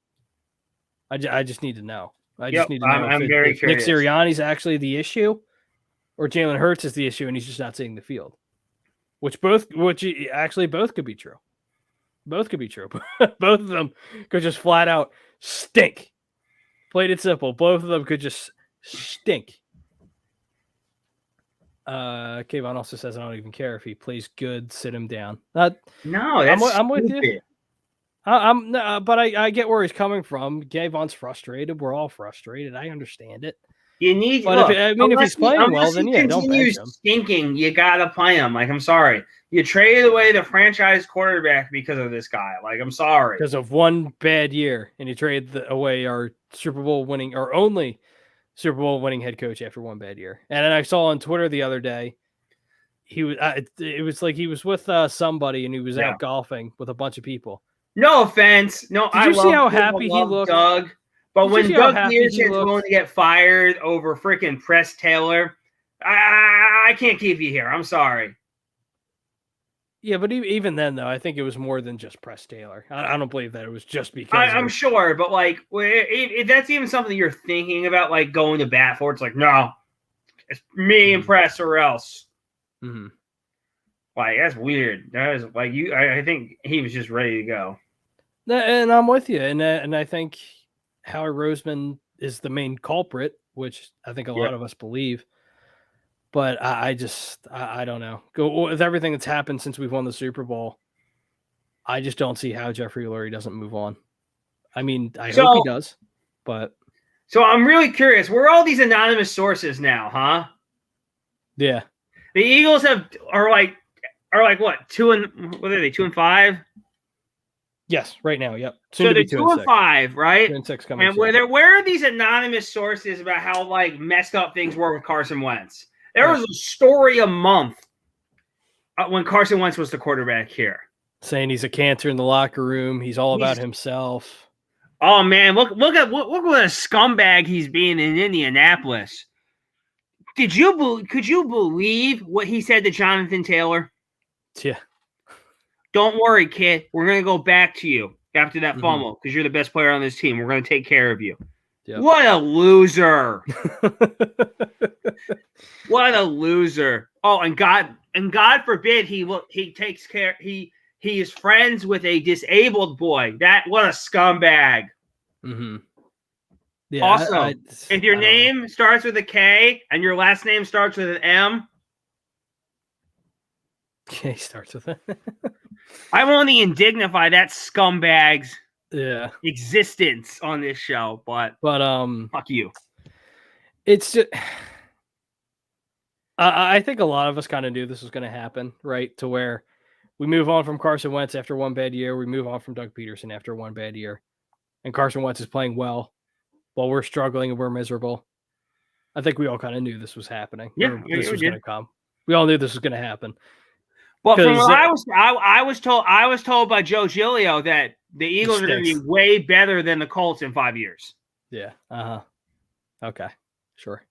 Speaker 1: I just need to know. Just need to know
Speaker 4: I'm very
Speaker 1: if Nick
Speaker 4: curious.
Speaker 1: Sirianni's actually the issue, or Jalen Hurts is the issue, and he's just not seeing the field. Which both could be true. Both could be true. Both of them could just flat out stink. Played it simple. Both of them could just stink. Kayvon also says, I don't even care if he plays good, sit him down.
Speaker 4: No, that's
Speaker 1: I'm with you.
Speaker 4: stupid.
Speaker 1: But I get where he's coming from. Kayvon's frustrated. We're all frustrated. I understand it.
Speaker 4: You need,
Speaker 1: but
Speaker 4: look,
Speaker 1: if he's playing well, then yeah, don't bench him.
Speaker 4: Stinking, you gotta play him. Like, I'm sorry, you traded away the franchise quarterback because of this guy. Like, I'm sorry,
Speaker 1: because of one bad year, and you traded away our Super Bowl winning, or only Super Bowl winning head coach after one bad year. And then I saw on Twitter the other day, he was it was like he was with somebody, and he was out golfing with a bunch of people.
Speaker 4: No offense, no.
Speaker 1: Did you see how happy he looked,
Speaker 4: Doug? But when Doug Peterson's going to get fired over freaking Press Taylor, I can't keep you here. I'm sorry.
Speaker 1: Yeah, but even then, though, I think it was more than just Press Taylor. I don't believe that it was just because.
Speaker 4: I'm sure, but like, if that's even something you're thinking about, like going to bat for, it's like, no, it's me and Press or else.
Speaker 1: Mm-hmm.
Speaker 4: Like, that's weird. That is like you. I think he was just ready to go.
Speaker 1: And I'm with you, and I think Howard Roseman is the main culprit, which I think a lot of us believe. But I don't know. With everything that's happened since we've won the Super Bowl, I just don't see how Jeffrey Lurie doesn't move on. I mean, I hope he does, but.
Speaker 4: So I'm really curious. Where are all these anonymous sources now, huh?
Speaker 1: Yeah.
Speaker 4: The Eagles are like what? 2-5?
Speaker 1: Yes, right now. Yep.
Speaker 4: So they're 2-5, right?
Speaker 1: 2-6 coming.
Speaker 4: And where are these anonymous sources about how like messed up things were with Carson Wentz? There was a story a month when Carson Wentz was the quarterback here,
Speaker 1: saying he's a cancer in the locker room. He's all about himself.
Speaker 4: Oh man, look what a scumbag he's being in Indianapolis. Could you believe what he said to Jonathan Taylor?
Speaker 1: Yeah. Don't
Speaker 4: worry, kid. We're going to go back to you after that fumble because you're the best player on this team. We're going to take care of you. Yep. What a loser. What a loser. Oh, and God forbid he takes care. He is friends with a disabled boy. What a scumbag.
Speaker 1: Mm-hmm. Yeah,
Speaker 4: also, if your name starts with a K and your last name starts with an M.
Speaker 1: K starts with it.
Speaker 4: I won't even dignify that scumbag's existence on this show, but fuck you.
Speaker 1: It's just, I think a lot of us kind of knew this was going to happen, right? To where we move on from Carson Wentz after one bad year, we move on from Doug Peterson after one bad year, and Carson Wentz is playing well while we're struggling and we're miserable. I think we all kind of knew this was happening.
Speaker 4: Yeah,
Speaker 1: this was going to come. We all knew this was going to happen.
Speaker 4: Well, from what I was told by Joe Giglio that the Eagles are going to be way better than the Colts in 5 years.
Speaker 1: Yeah. Okay. Sure.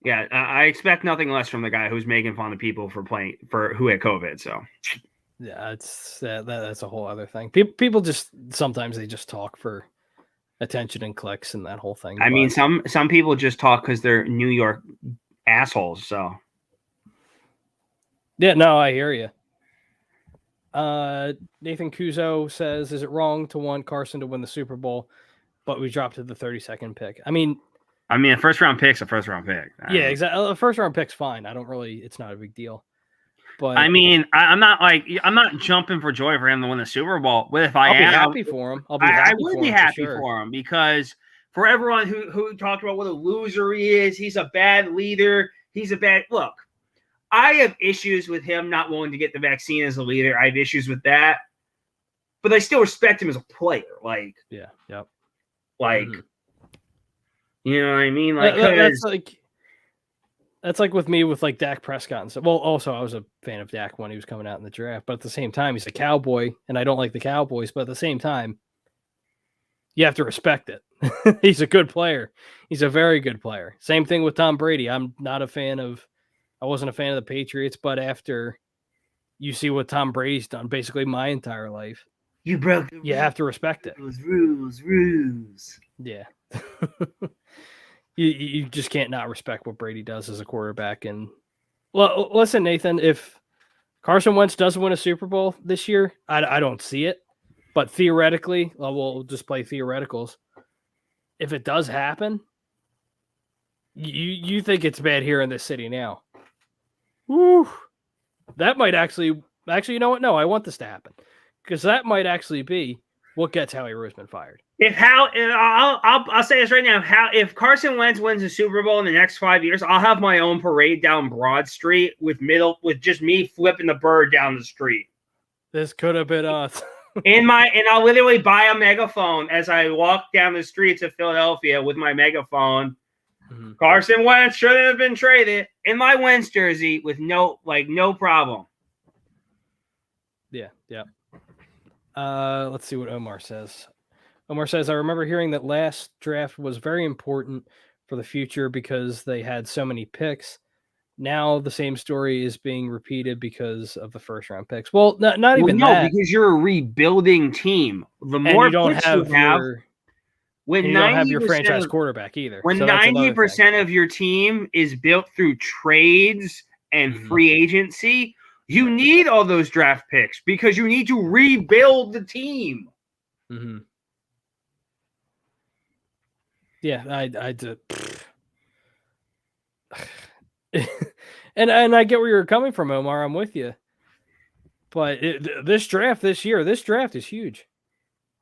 Speaker 4: Yeah, I expect nothing less from the guy who's making fun of people for who had COVID. So.
Speaker 1: Yeah, it's that's a whole other thing. People just sometimes they just talk for attention and clicks and that whole thing.
Speaker 4: I mean, some people just talk because they're New York assholes. So.
Speaker 1: Yeah, no, I hear you. Nathan Kuzo says, is it wrong to want Carson to win the Super Bowl, but we dropped to the 32nd pick? I mean,
Speaker 4: a first-round pick's a first-round pick.
Speaker 1: Yeah, exactly. A first-round pick's fine. It's not a big deal. But
Speaker 4: I mean, I'm not jumping for joy for him to win the Super Bowl. But if
Speaker 1: I'll be
Speaker 4: am,
Speaker 1: happy for him.
Speaker 4: I would be happy for him because for everyone who talked about what a loser he is, he's a bad leader. He's a bad look. I have issues with him not willing to get the vaccine as a leader. I have issues with that, but I still respect him as a player. Like,
Speaker 1: yeah, yep.
Speaker 4: Like, you know what I mean? Like,
Speaker 1: that's like with me with like Dak Prescott and stuff. Well, also I was a fan of Dak when he was coming out in the draft, but at the same time, he's a Cowboy, and I don't like the Cowboys. But at the same time, you have to respect it. He's a good player. He's a very good player. Same thing with Tom Brady. I wasn't a fan of the Patriots, but after you see what Tom Brady's done, basically my entire life,
Speaker 4: you broke.
Speaker 1: You have to respect it.
Speaker 4: Rules.
Speaker 1: Yeah. You just can't not respect what Brady does as a quarterback. And well, listen, Nathan, if Carson Wentz does win a Super Bowl this year, I don't see it. But theoretically, we'll just play theoreticals. If it does happen, you think it's bad here in this city now. Woo. That might actually, you know what? No, I want this to happen. Because that might actually be what gets Howie Roseman fired.
Speaker 4: I'll say this right now. If Carson Wentz wins the Super Bowl in the next 5 years, I'll have my own parade down Broad Street with just me flipping the bird down the street.
Speaker 1: This could have been us.
Speaker 4: And I'll literally buy a megaphone as I walk down the streets of Philadelphia with my megaphone. Mm-hmm. Carson Wentz should have been traded in my Wentz jersey with no problem.
Speaker 1: Yeah. Let's see what Omar says. Omar says, I remember hearing that last draft was very important for the future because they had so many picks. Now the same story is being repeated because of the first round picks. Well, not even that.
Speaker 4: Because you're a rebuilding team. The more picks you have, when
Speaker 1: you don't have your franchise quarterback either.
Speaker 4: When 90% of your team is built through trades and free agency, you need all those draft picks because you need to rebuild the team.
Speaker 1: Mm-hmm. Yeah, I did. and I get where you're coming from, Omar. I'm with you. But this draft is huge.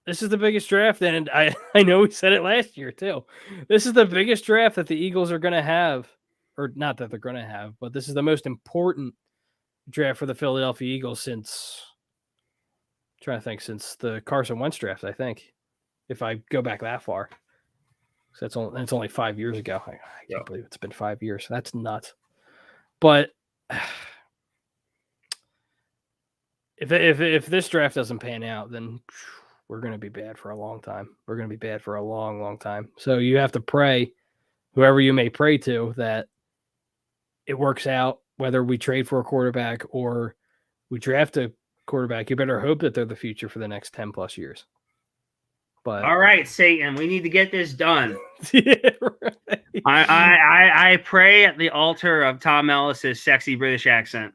Speaker 1: This is the biggest draft, and I know we said it last year too. This is the biggest draft that the Eagles are going to have, or not that they're going to have, but this is the most important draft for the Philadelphia Eagles since the Carson Wentz draft, I think, if I go back that far. So it's only 5 years ago. I can't believe it's been 5 years. That's nuts. But if this draft doesn't pan out, then we're going to be bad for a long time. We're going to be bad for a long, long time. So you have to pray, whoever you may pray to, that it works out, whether we trade for a quarterback or we draft a quarterback. You better hope that they're the future for the next 10 plus years. But
Speaker 4: all right, Satan, we need to get this done.
Speaker 1: Yeah, right.
Speaker 4: I pray at the altar of Tom Ellis's sexy British accent.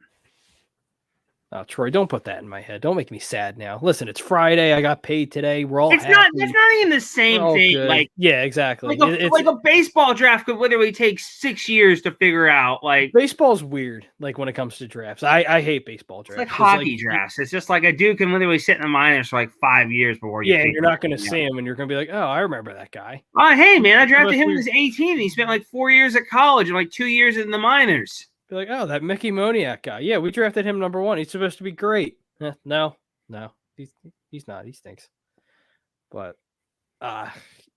Speaker 1: Oh, Troy, don't put that in my head. Don't make me sad now. Listen, it's Friday. I got paid today. We're all happy.
Speaker 4: It's not even the same thing.
Speaker 1: Good. Like, yeah, exactly.
Speaker 4: Like a baseball draft could literally take 6 years to figure out. Like,
Speaker 1: baseball's weird. Like when it comes to drafts, I hate baseball drafts.
Speaker 4: It's like hockey drafts. It's just like a dude can literally sit in the minors for like 5 years before you.
Speaker 1: Yeah, you're not going to see him, and you're going to be like, oh, I remember that guy.
Speaker 4: Oh, hey man, I drafted him when he was 18. And he spent like 4 years at college and like 2 years in the minors.
Speaker 1: Be like, oh, that Mickey Moniak guy. Yeah, we drafted him number 1. He's supposed to be great. No, he's not. He stinks. But,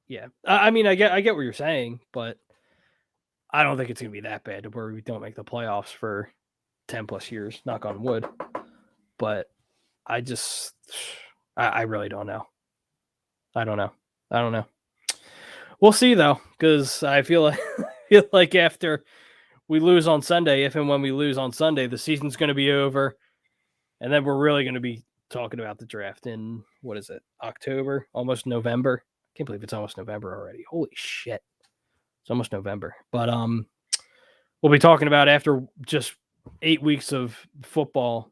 Speaker 1: yeah. I mean, I get what you're saying, but I don't think it's gonna be that bad to where we don't make the playoffs for 10 plus years. Knock on wood. But I really don't know. I don't know. We'll see though, because I feel like after we lose on Sunday, if and when we lose on Sunday, the season's going to be over. And then we're really going to be talking about the draft in, what is it, October, almost November. I can't believe it's almost November already. Holy shit. It's almost November. But we'll be talking about after just 8 weeks of football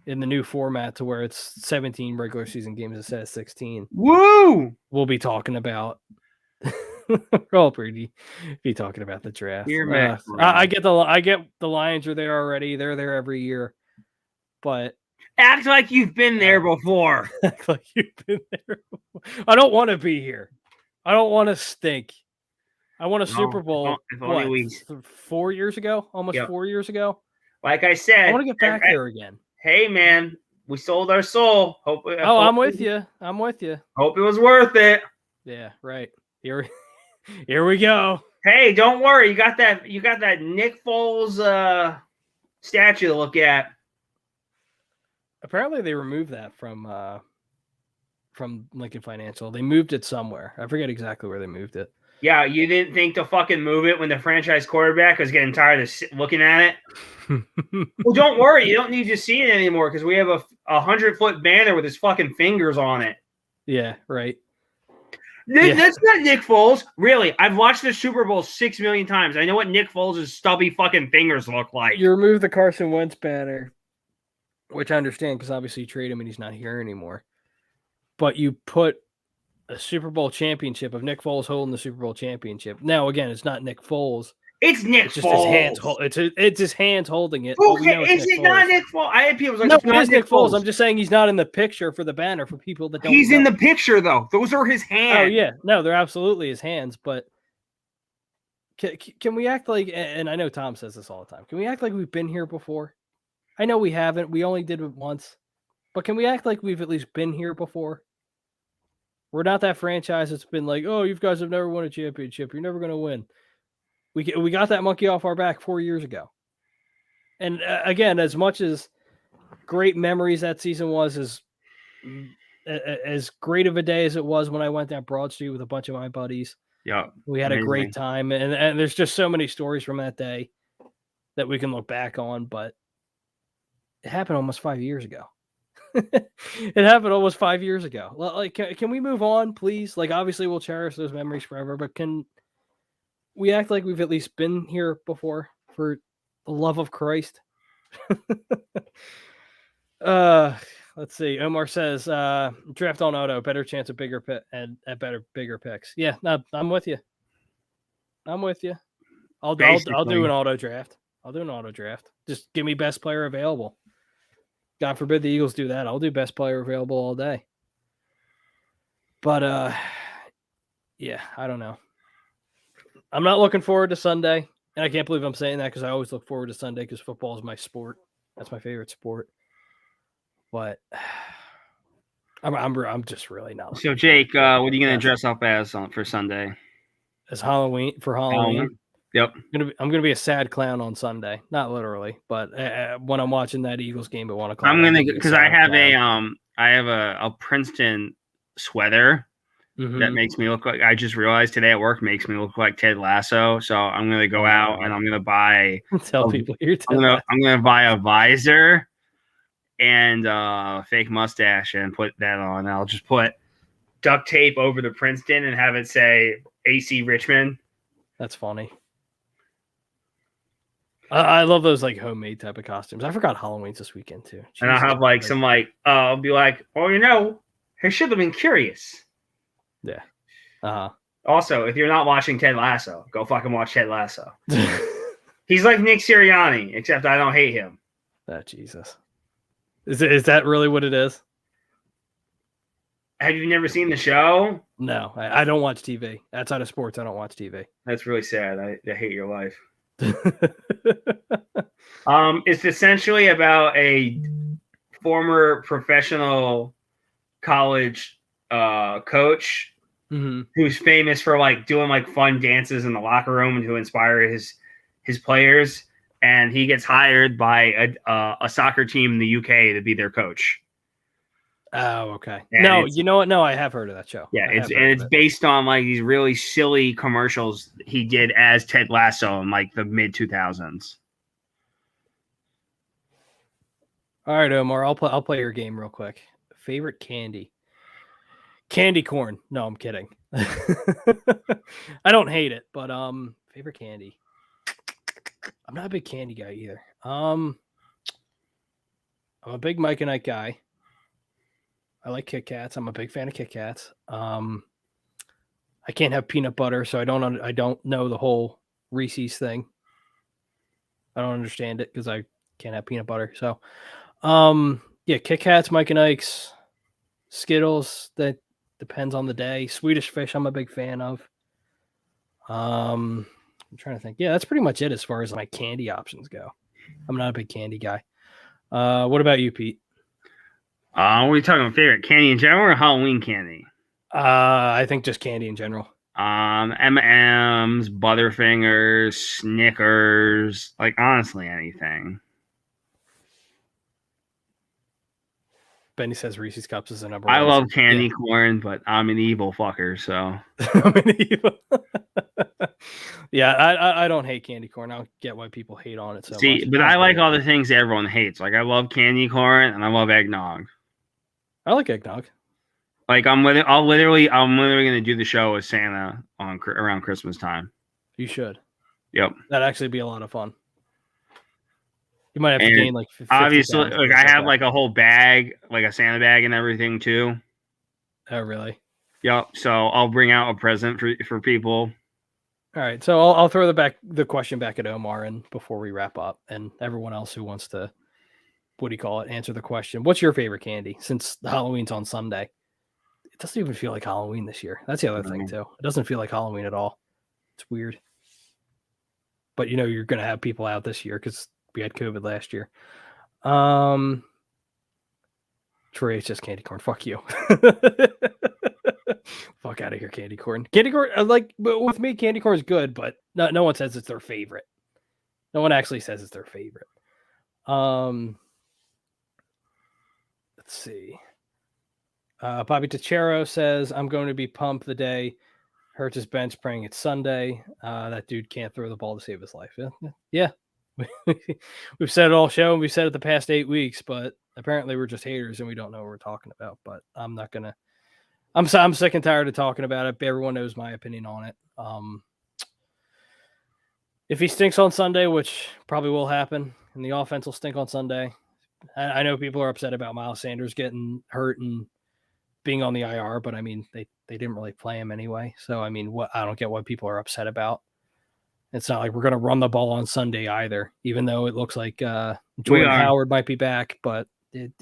Speaker 1: in the new format to where it's 17 regular season games instead of 16.
Speaker 4: Woo!
Speaker 1: We'll be talking about we'll be talking about the draft.
Speaker 4: I
Speaker 1: get the Lions are there already. They're there every year. but
Speaker 4: Act like you've been there before.
Speaker 1: act like you've been there. I don't want to be here. I don't want to stink. I won a Super Bowl.
Speaker 4: if only we.
Speaker 1: 4 years ago? Almost
Speaker 4: Yep.
Speaker 1: 4 years ago.
Speaker 4: Like I said,
Speaker 1: I want to get back there again.
Speaker 4: Hey, man, we sold our soul.
Speaker 1: I'm with you. I'm with you.
Speaker 4: Hope it was worth it.
Speaker 1: Yeah, right. Here we go.
Speaker 4: Hey, don't worry. You got that Nick Foles statue to look at.
Speaker 1: Apparently, they removed that from Lincoln Financial. They moved it somewhere. I forget exactly where they moved it.
Speaker 4: Yeah, you didn't think to fucking move it when the franchise quarterback was getting tired of looking at it? Well, don't worry. You don't need to see it anymore because we have a 100-foot banner with his fucking fingers on it.
Speaker 1: Yeah, right.
Speaker 4: That's not Nick Foles. Really, I've watched the Super Bowl 6 million times. I know what Nick Foles' stubby fucking fingers look like.
Speaker 1: You remove the Carson Wentz banner, which I understand because obviously you trade him and he's not here anymore. But you put a Super Bowl championship of Nick Foles holding the Super Bowl championship. Now, again, it's not Nick Foles.
Speaker 4: It's Nick
Speaker 1: It's just
Speaker 4: Foles.
Speaker 1: his hands. It's his hands holding it.
Speaker 4: Okay, is it not Nick Foles? I had people like,
Speaker 1: no,
Speaker 4: it's not
Speaker 1: it is Nick Foles.
Speaker 4: Foles.
Speaker 1: I'm just saying he's not in the picture for the banner for people that don't.
Speaker 4: He's
Speaker 1: know.
Speaker 4: in the picture though. Those are his hands.
Speaker 1: Oh yeah, no, they're absolutely his hands. But can we act like? And I know Tom says this all the time. Can we act like we've been here before? I know we haven't. We only did it once. But can we act like we've at least been here before? We're not that franchise that's been like, oh, you guys have never won a championship. You're never going to win. We got that monkey off our back 4 years ago. And again, as much as great memories that season was, as great of a day as it was when I went down Broad Street with a bunch of my buddies.
Speaker 4: Yeah,
Speaker 1: we had a great time. And there's just so many stories from that day that we can look back on. But it happened almost 5 years ago. It happened almost 5 years ago. Like, can we move on, please? Like, obviously, we'll cherish those memories forever, but can we act like we've at least been here before, for the love of Christ? Let's see. Omar says, draft on auto, better chance of bigger bigger picks. Yeah, no, I'm with you. I'll do an auto draft. I'll do an auto draft. Just give me best player available. God forbid the Eagles do that. I'll do best player available all day. But yeah, I don't know. I'm not looking forward to Sunday, and I can't believe I'm saying that because I always look forward to Sunday because football is my sport. That's my favorite sport. But I'm just really not.
Speaker 4: So Jake, what are you going to dress up as for Sunday?
Speaker 1: As Halloween for Halloween.
Speaker 4: Yep.
Speaker 1: I'm gonna be a sad clown on Sunday, not literally, but when I'm watching that Eagles game at 1 o'clock,
Speaker 4: I'm gonna because I have a Princeton sweater that makes me look like, I just realized today at work, makes me look like Ted Lasso. So I'm gonna go out and I'm gonna buy.
Speaker 1: People you're
Speaker 4: I'm gonna buy a visor and a fake mustache and put that on. I'll just put duct tape over the Princeton and have it say AC Richmond.
Speaker 1: That's funny. I love those like homemade type of costumes. I forgot Halloween's this weekend too.
Speaker 4: Jeez, and I'll have like some I'll be like, oh, I should have been curious.
Speaker 1: Yeah.
Speaker 4: Also, if you're not watching Ted Lasso, go fucking watch Ted Lasso. He's like Nick Sirianni, except I don't hate him.
Speaker 1: Jesus. Is that really what it is?
Speaker 4: Have you never seen the show?
Speaker 1: No, I don't watch TV. Outside of sports, I don't watch TV.
Speaker 4: That's really sad. I hate your life. It's essentially about a former professional college coach who's famous for like doing like fun dances in the locker room to inspire his players, and he gets hired by a soccer team in the UK to be their coach.
Speaker 1: Oh, okay.
Speaker 4: And
Speaker 1: no, you know what? No, I have heard of that show.
Speaker 4: Yeah, it's based on like these really silly commercials he did as Ted Lasso in like the mid 2000s.
Speaker 1: All right, Omar, I'll play your game real quick. Favorite candy? Candy corn. No, I'm kidding. I don't hate it, but favorite candy. I'm not a big candy guy either. I'm a big Mike and Ike guy. I like Kit Kats. I'm a big fan of Kit Kats. I can't have peanut butter, so I don't know the whole Reese's thing. I don't understand it because I can't have peanut butter. So Yeah, Kit Kats, Mike and Ike's, Skittles. That depends on the day. Swedish Fish, I'm a big fan of. I'm trying to think. Yeah, that's pretty much it as far as my candy options go. I'm not a big candy guy. What about you, Pete?
Speaker 4: What are you talking about? Favorite candy in general or Halloween candy?
Speaker 1: I think just candy in general.
Speaker 4: M&M's, Butterfingers, Snickers, like honestly anything.
Speaker 1: Benny says Reese's Cups is the number
Speaker 4: I
Speaker 1: one.
Speaker 4: love candy corn, but I'm an evil fucker, so.
Speaker 1: Yeah, I don't hate candy corn. I don't get why people hate on it so much.
Speaker 4: But I like all the things that everyone hates. Like I love candy corn and I love eggnog.
Speaker 1: I like eggnog.
Speaker 4: Like I'm literally gonna do the show with Santa around Christmas time.
Speaker 1: You should.
Speaker 4: Yep.
Speaker 1: That'd actually be a lot of fun. You might have to
Speaker 4: And
Speaker 1: gain like 50
Speaker 4: obviously,
Speaker 1: pounds
Speaker 4: like I have like a whole bag, like a Santa bag and everything too.
Speaker 1: Oh, really?
Speaker 4: Yep. So I'll bring out a present for people.
Speaker 1: All right. So I'll throw the question back at Omar and before we wrap up, and everyone else who wants to, answer the question. What's your favorite candy? Since Halloween's on Sunday, it doesn't even feel like Halloween this year. That's the other thing too. It doesn't feel like Halloween at all. It's weird. But you're gonna have people out this year because we had COVID last year. Trey, it's just candy corn. Fuck you. Fuck out of here, candy corn. Candy corn, with me, candy corn is good, but no one says it's their favorite. No one actually says it's their favorite. Let's see. Bobby Tachero says, I'm going to be pumped the day Hurts his bench praying it's Sunday. That dude can't throw the ball to save his life. Yeah. We've said it all show, and we've said it the past 8 weeks, but apparently we're just haters and we don't know what we're talking about. But I'm not going to. I'm sick and tired of talking about it. Everyone knows my opinion on it. If he stinks on Sunday, which probably will happen, and the offense will stink on Sunday. I know people are upset about Miles Sanders getting hurt and being on the IR, but I mean, they didn't really play him anyway. So, I mean, I don't get what people are upset about. It's not like we're going to run the ball on Sunday either, even though it looks like Jordan Howard might be back, but I'm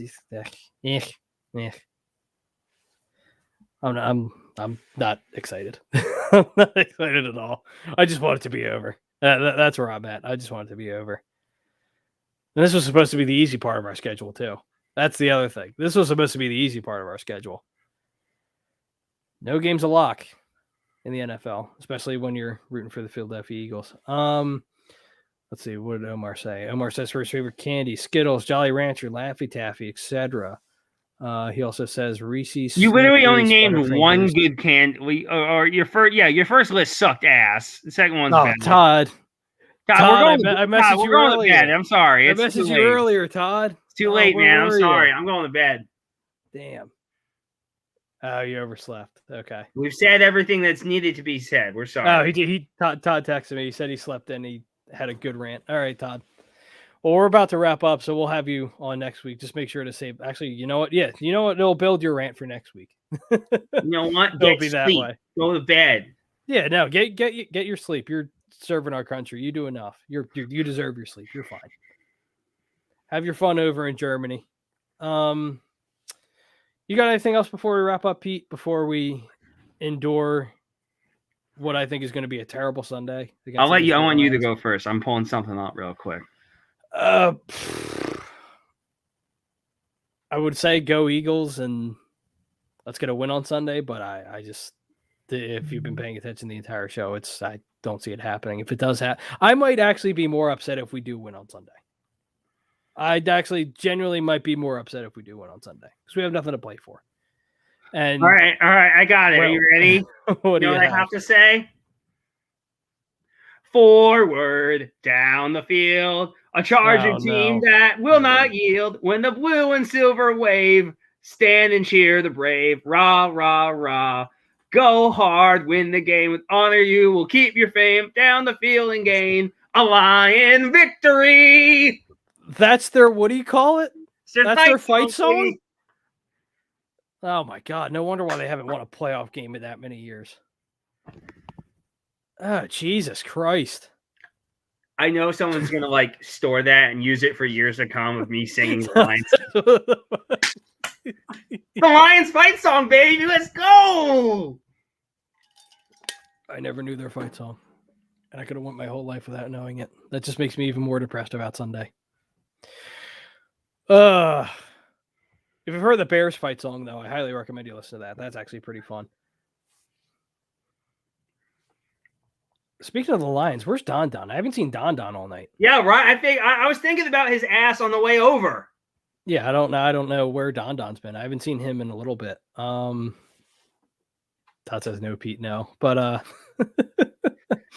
Speaker 1: not excited. I'm not excited at all. I just want it to be over. That's where I'm at. I just want it to be over. And this was supposed to be the easy part of our schedule too. That's the other thing. This was supposed to be the easy part of our schedule. No game's a lock in the NFL, especially when you're rooting for the Philadelphia Eagles. Let's see. What did Omar say? Omar says for his favorite candy, Skittles, Jolly Rancher, Laffy Taffy, etc. He also says Reese's.
Speaker 4: You literally only named one good candy, or your first list sucked ass. The second one's bad.
Speaker 1: Todd,
Speaker 4: I messaged you earlier. I'm sorry.
Speaker 1: I messaged you earlier, Todd.
Speaker 4: It's too late, man. I'm sorry. I'm going to bed.
Speaker 1: Damn. Oh, you overslept. Okay.
Speaker 4: We've said everything that's needed to be said. We're sorry.
Speaker 1: Oh, Todd texted me. He said he slept in. He had a good rant. All right, Todd. Well, we're about to wrap up, so we'll have you on next week. Just make sure to save. Actually, you know what? Yeah, you know what? It'll build your rant for next week.
Speaker 4: You know what?
Speaker 1: It'll be that way.
Speaker 4: Go to bed.
Speaker 1: Yeah, no, get your sleep. You're serving our country. You do enough. You deserve your sleep. You're fine. Have your fun over in Germany. You got anything else before we wrap up, Pete? Before we endure what I think is going to be a terrible Sunday?
Speaker 4: I want you to go first. I'm pulling something up real quick.
Speaker 1: I would say go Eagles and let's get a win on Sunday, but I just, if you've been paying attention the entire show, I don't see it happening. If it does happen, I might actually be more upset if we do win on Sunday. I actually genuinely might be more upset if we do win on Sunday because we have nothing to play for. And
Speaker 4: all right, I got it. Are you ready?
Speaker 1: What do you
Speaker 4: I have to say? Forward, down the field, a charging team that will not yield. When the blue and silver wave, stand and cheer the brave. Rah, rah, rah. Go hard, win the game with honor. You will keep your fame down the field and gain a Lion victory.
Speaker 1: That's their, what do you call it? That's their fight song?
Speaker 4: Please.
Speaker 1: Oh my God. No wonder why they haven't won a playoff game in that many years. Oh, Jesus Christ.
Speaker 4: I know someone's gonna like store that and use it for years to come with me singing the Lions. The Lions fight song, baby. Let's go.
Speaker 1: I never knew their fight song, and I could have went my whole life without knowing it. That just makes me even more depressed about Sunday. If you've heard the Bears fight song, though, I highly recommend you listen to that. That's actually pretty fun. Speaking of the Lions, where's Don Don? I haven't seen Don Don all night.
Speaker 4: Yeah, right. I was thinking about his ass on the way over.
Speaker 1: Yeah, I don't know. I don't know where Don Don's been. I haven't seen him in a little bit. Todd says no, Pete, no. But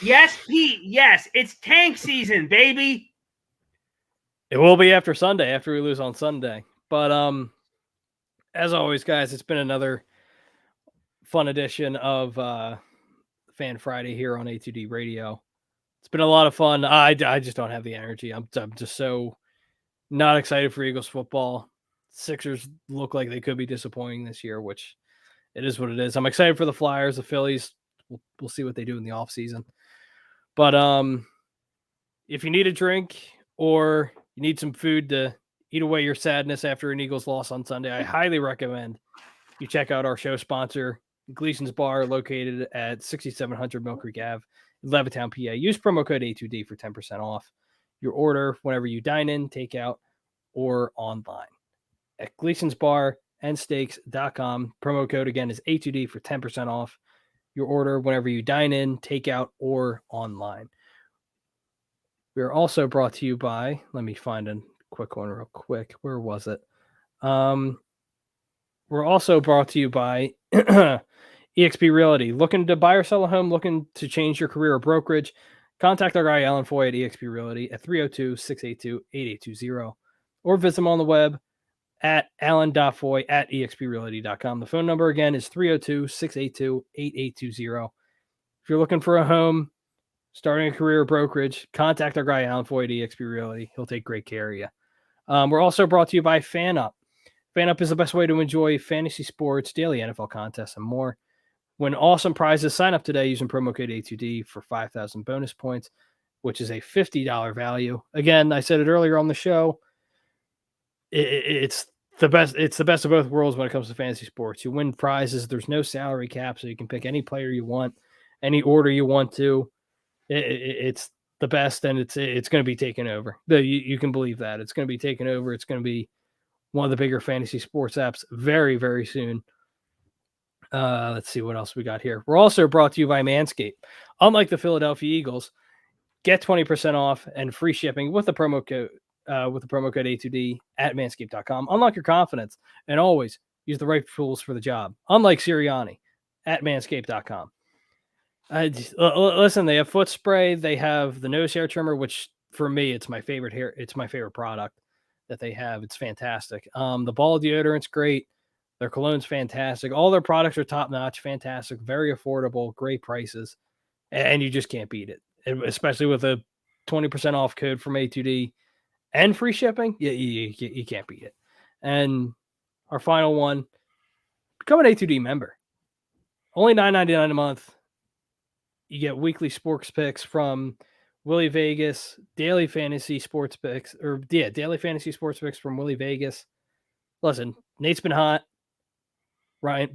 Speaker 4: yes, Pete. Yes, it's tank season, baby.
Speaker 1: It will be after Sunday, after we lose on Sunday. But as always, guys, it's been another fun edition of Fan Friday here on A2D Radio. It's been a lot of fun. I just don't have the energy. I'm just so not excited for Eagles football. Sixers look like they could be disappointing this year, which it is what it is. I'm excited for the Flyers, the Phillies. We'll see what they do in the offseason. But if you need a drink or you need some food to eat away your sadness after an Eagles loss on Sunday, I highly recommend you check out our show sponsor, Gleason's Bar, located at 6700 Mill Creek Ave in Levittown, PA. Use promo code A2D for 10% off your order whenever you dine in, take out, or online. At Gleason's Bar and Steaks.com. Promo code again is A2D for 10% off your order whenever you dine in, take out, or online. We are also brought to you by, let me find a quick one real quick. Where was it? We're also brought to you by eXp Realty. Looking to buy or sell a home, looking to change your career or brokerage, contact our guy Alan Foy at eXp Realty at 302-682-8820 or visit him on the web at alan.foy at exprealty.com. The phone number again is 302-682-8820. If you're looking for a home, starting a career or brokerage, contact our guy Alan Foy at eXp Realty. He'll take great care of you. We're also brought to you by FanUp. FanUp is the best way to enjoy fantasy sports, daily NFL contests, and more. Win awesome prizes. Sign up today using promo code A2D for 5,000 bonus points, which is a $50 value. Again, I said it earlier on the show. It's the best. It's the best of both worlds when it comes to fantasy sports. You win prizes. There's no salary cap, so you can pick any player you want, any order you want to. It's the best, and it's going to be taken over. You can believe that. It's going to be taken over. It's going to be one of the bigger fantasy sports apps very, very soon. Let's see what else we got here. We're also brought to you by Manscaped. Unlike the Philadelphia Eagles, get 20% off and free shipping with the promo code A2D at manscaped.com. Unlock your confidence and always use the right tools for the job. Unlike Sirianni at manscaped.com. Listen, they have foot spray. They have the nose hair trimmer, which for me, it's my favorite hair. It's my favorite product that they have. It's fantastic. The ball deodorant's great. Their cologne's fantastic. All their products are top notch, fantastic, very affordable, great prices, and you just can't beat it. And especially with a 20% off code from A2D and free shipping, you can't beat it. And our final one, become an A2D member. Only $9.99 a month. You get weekly sports picks from Willie Vegas, daily fantasy sports picks from Willie Vegas. Listen, Nate's been hot.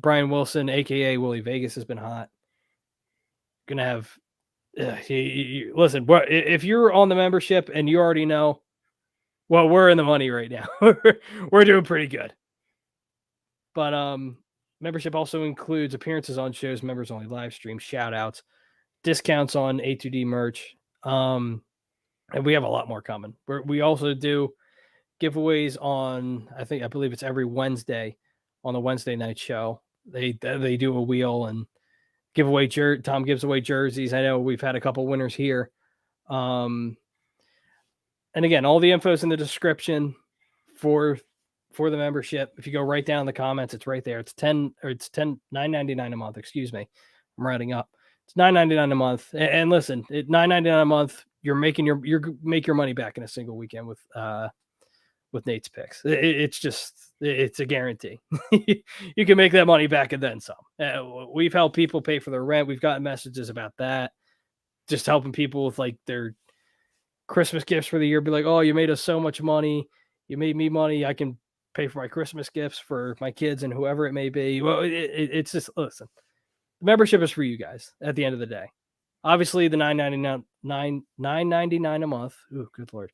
Speaker 1: Brian Wilson, aka Willie Vegas, has been hot. Gonna have listen, if you're on the membership and you already know, well, we're in the money right now. We're doing pretty good. But membership also includes appearances on shows, members only live streams, shout outs, discounts on A2D merch. And we have a lot more coming. We also do giveaways on, I believe it's every Wednesday on the Wednesday night show. They do a wheel and give away Tom gives away jerseys. I know we've had a couple winners here. And again, all the info is in the description for the membership. If you go right down in the comments, it's right there. It's $9.99 a month. Excuse me. I'm writing up. It's $9.99 a month. And listen, at $9.99 a month, you make your money back in a single weekend with Nate's picks. It's a guarantee. You can make that money back and then some. We've helped people pay for their rent. We've gotten messages about that. Just helping people with like their Christmas gifts for the year. Be like, oh, you made us so much money. You made me money. I can pay for my Christmas gifts for my kids and whoever it may be. Well, it's just, listen, the membership is for you guys at the end of the day. Obviously, the $9.99 a month. Ooh, good Lord.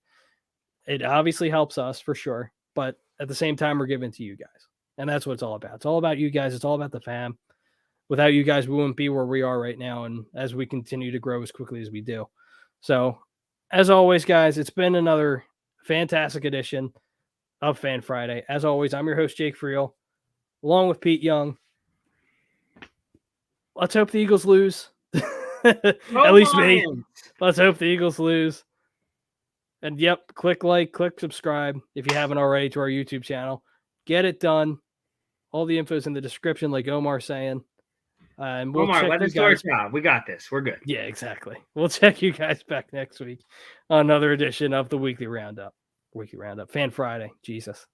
Speaker 1: It obviously helps us for sure. But at the same time, we're giving to you guys. And that's what it's all about. It's all about you guys. It's all about the fam. Without you guys, we wouldn't be where we are right now. And as we continue to grow as quickly as we do. So, as always, guys, it's been another fantastic edition of Fan Friday. As always, I'm your host, Jake Friel, along with Pete Young. Let's hope the Eagles lose. At least me. Let's hope the Eagles lose. And yep, click like, click subscribe if you haven't already to our YouTube channel. Get it done. All the info's in the description, like Omar's saying. And we'll
Speaker 4: Omar,
Speaker 1: check
Speaker 4: let
Speaker 1: you
Speaker 4: us do our
Speaker 1: guys.
Speaker 4: job. We got this. We're good.
Speaker 1: Yeah, exactly. We'll check you guys back next week on another edition of the Weekly Roundup. Fan Friday. Jesus.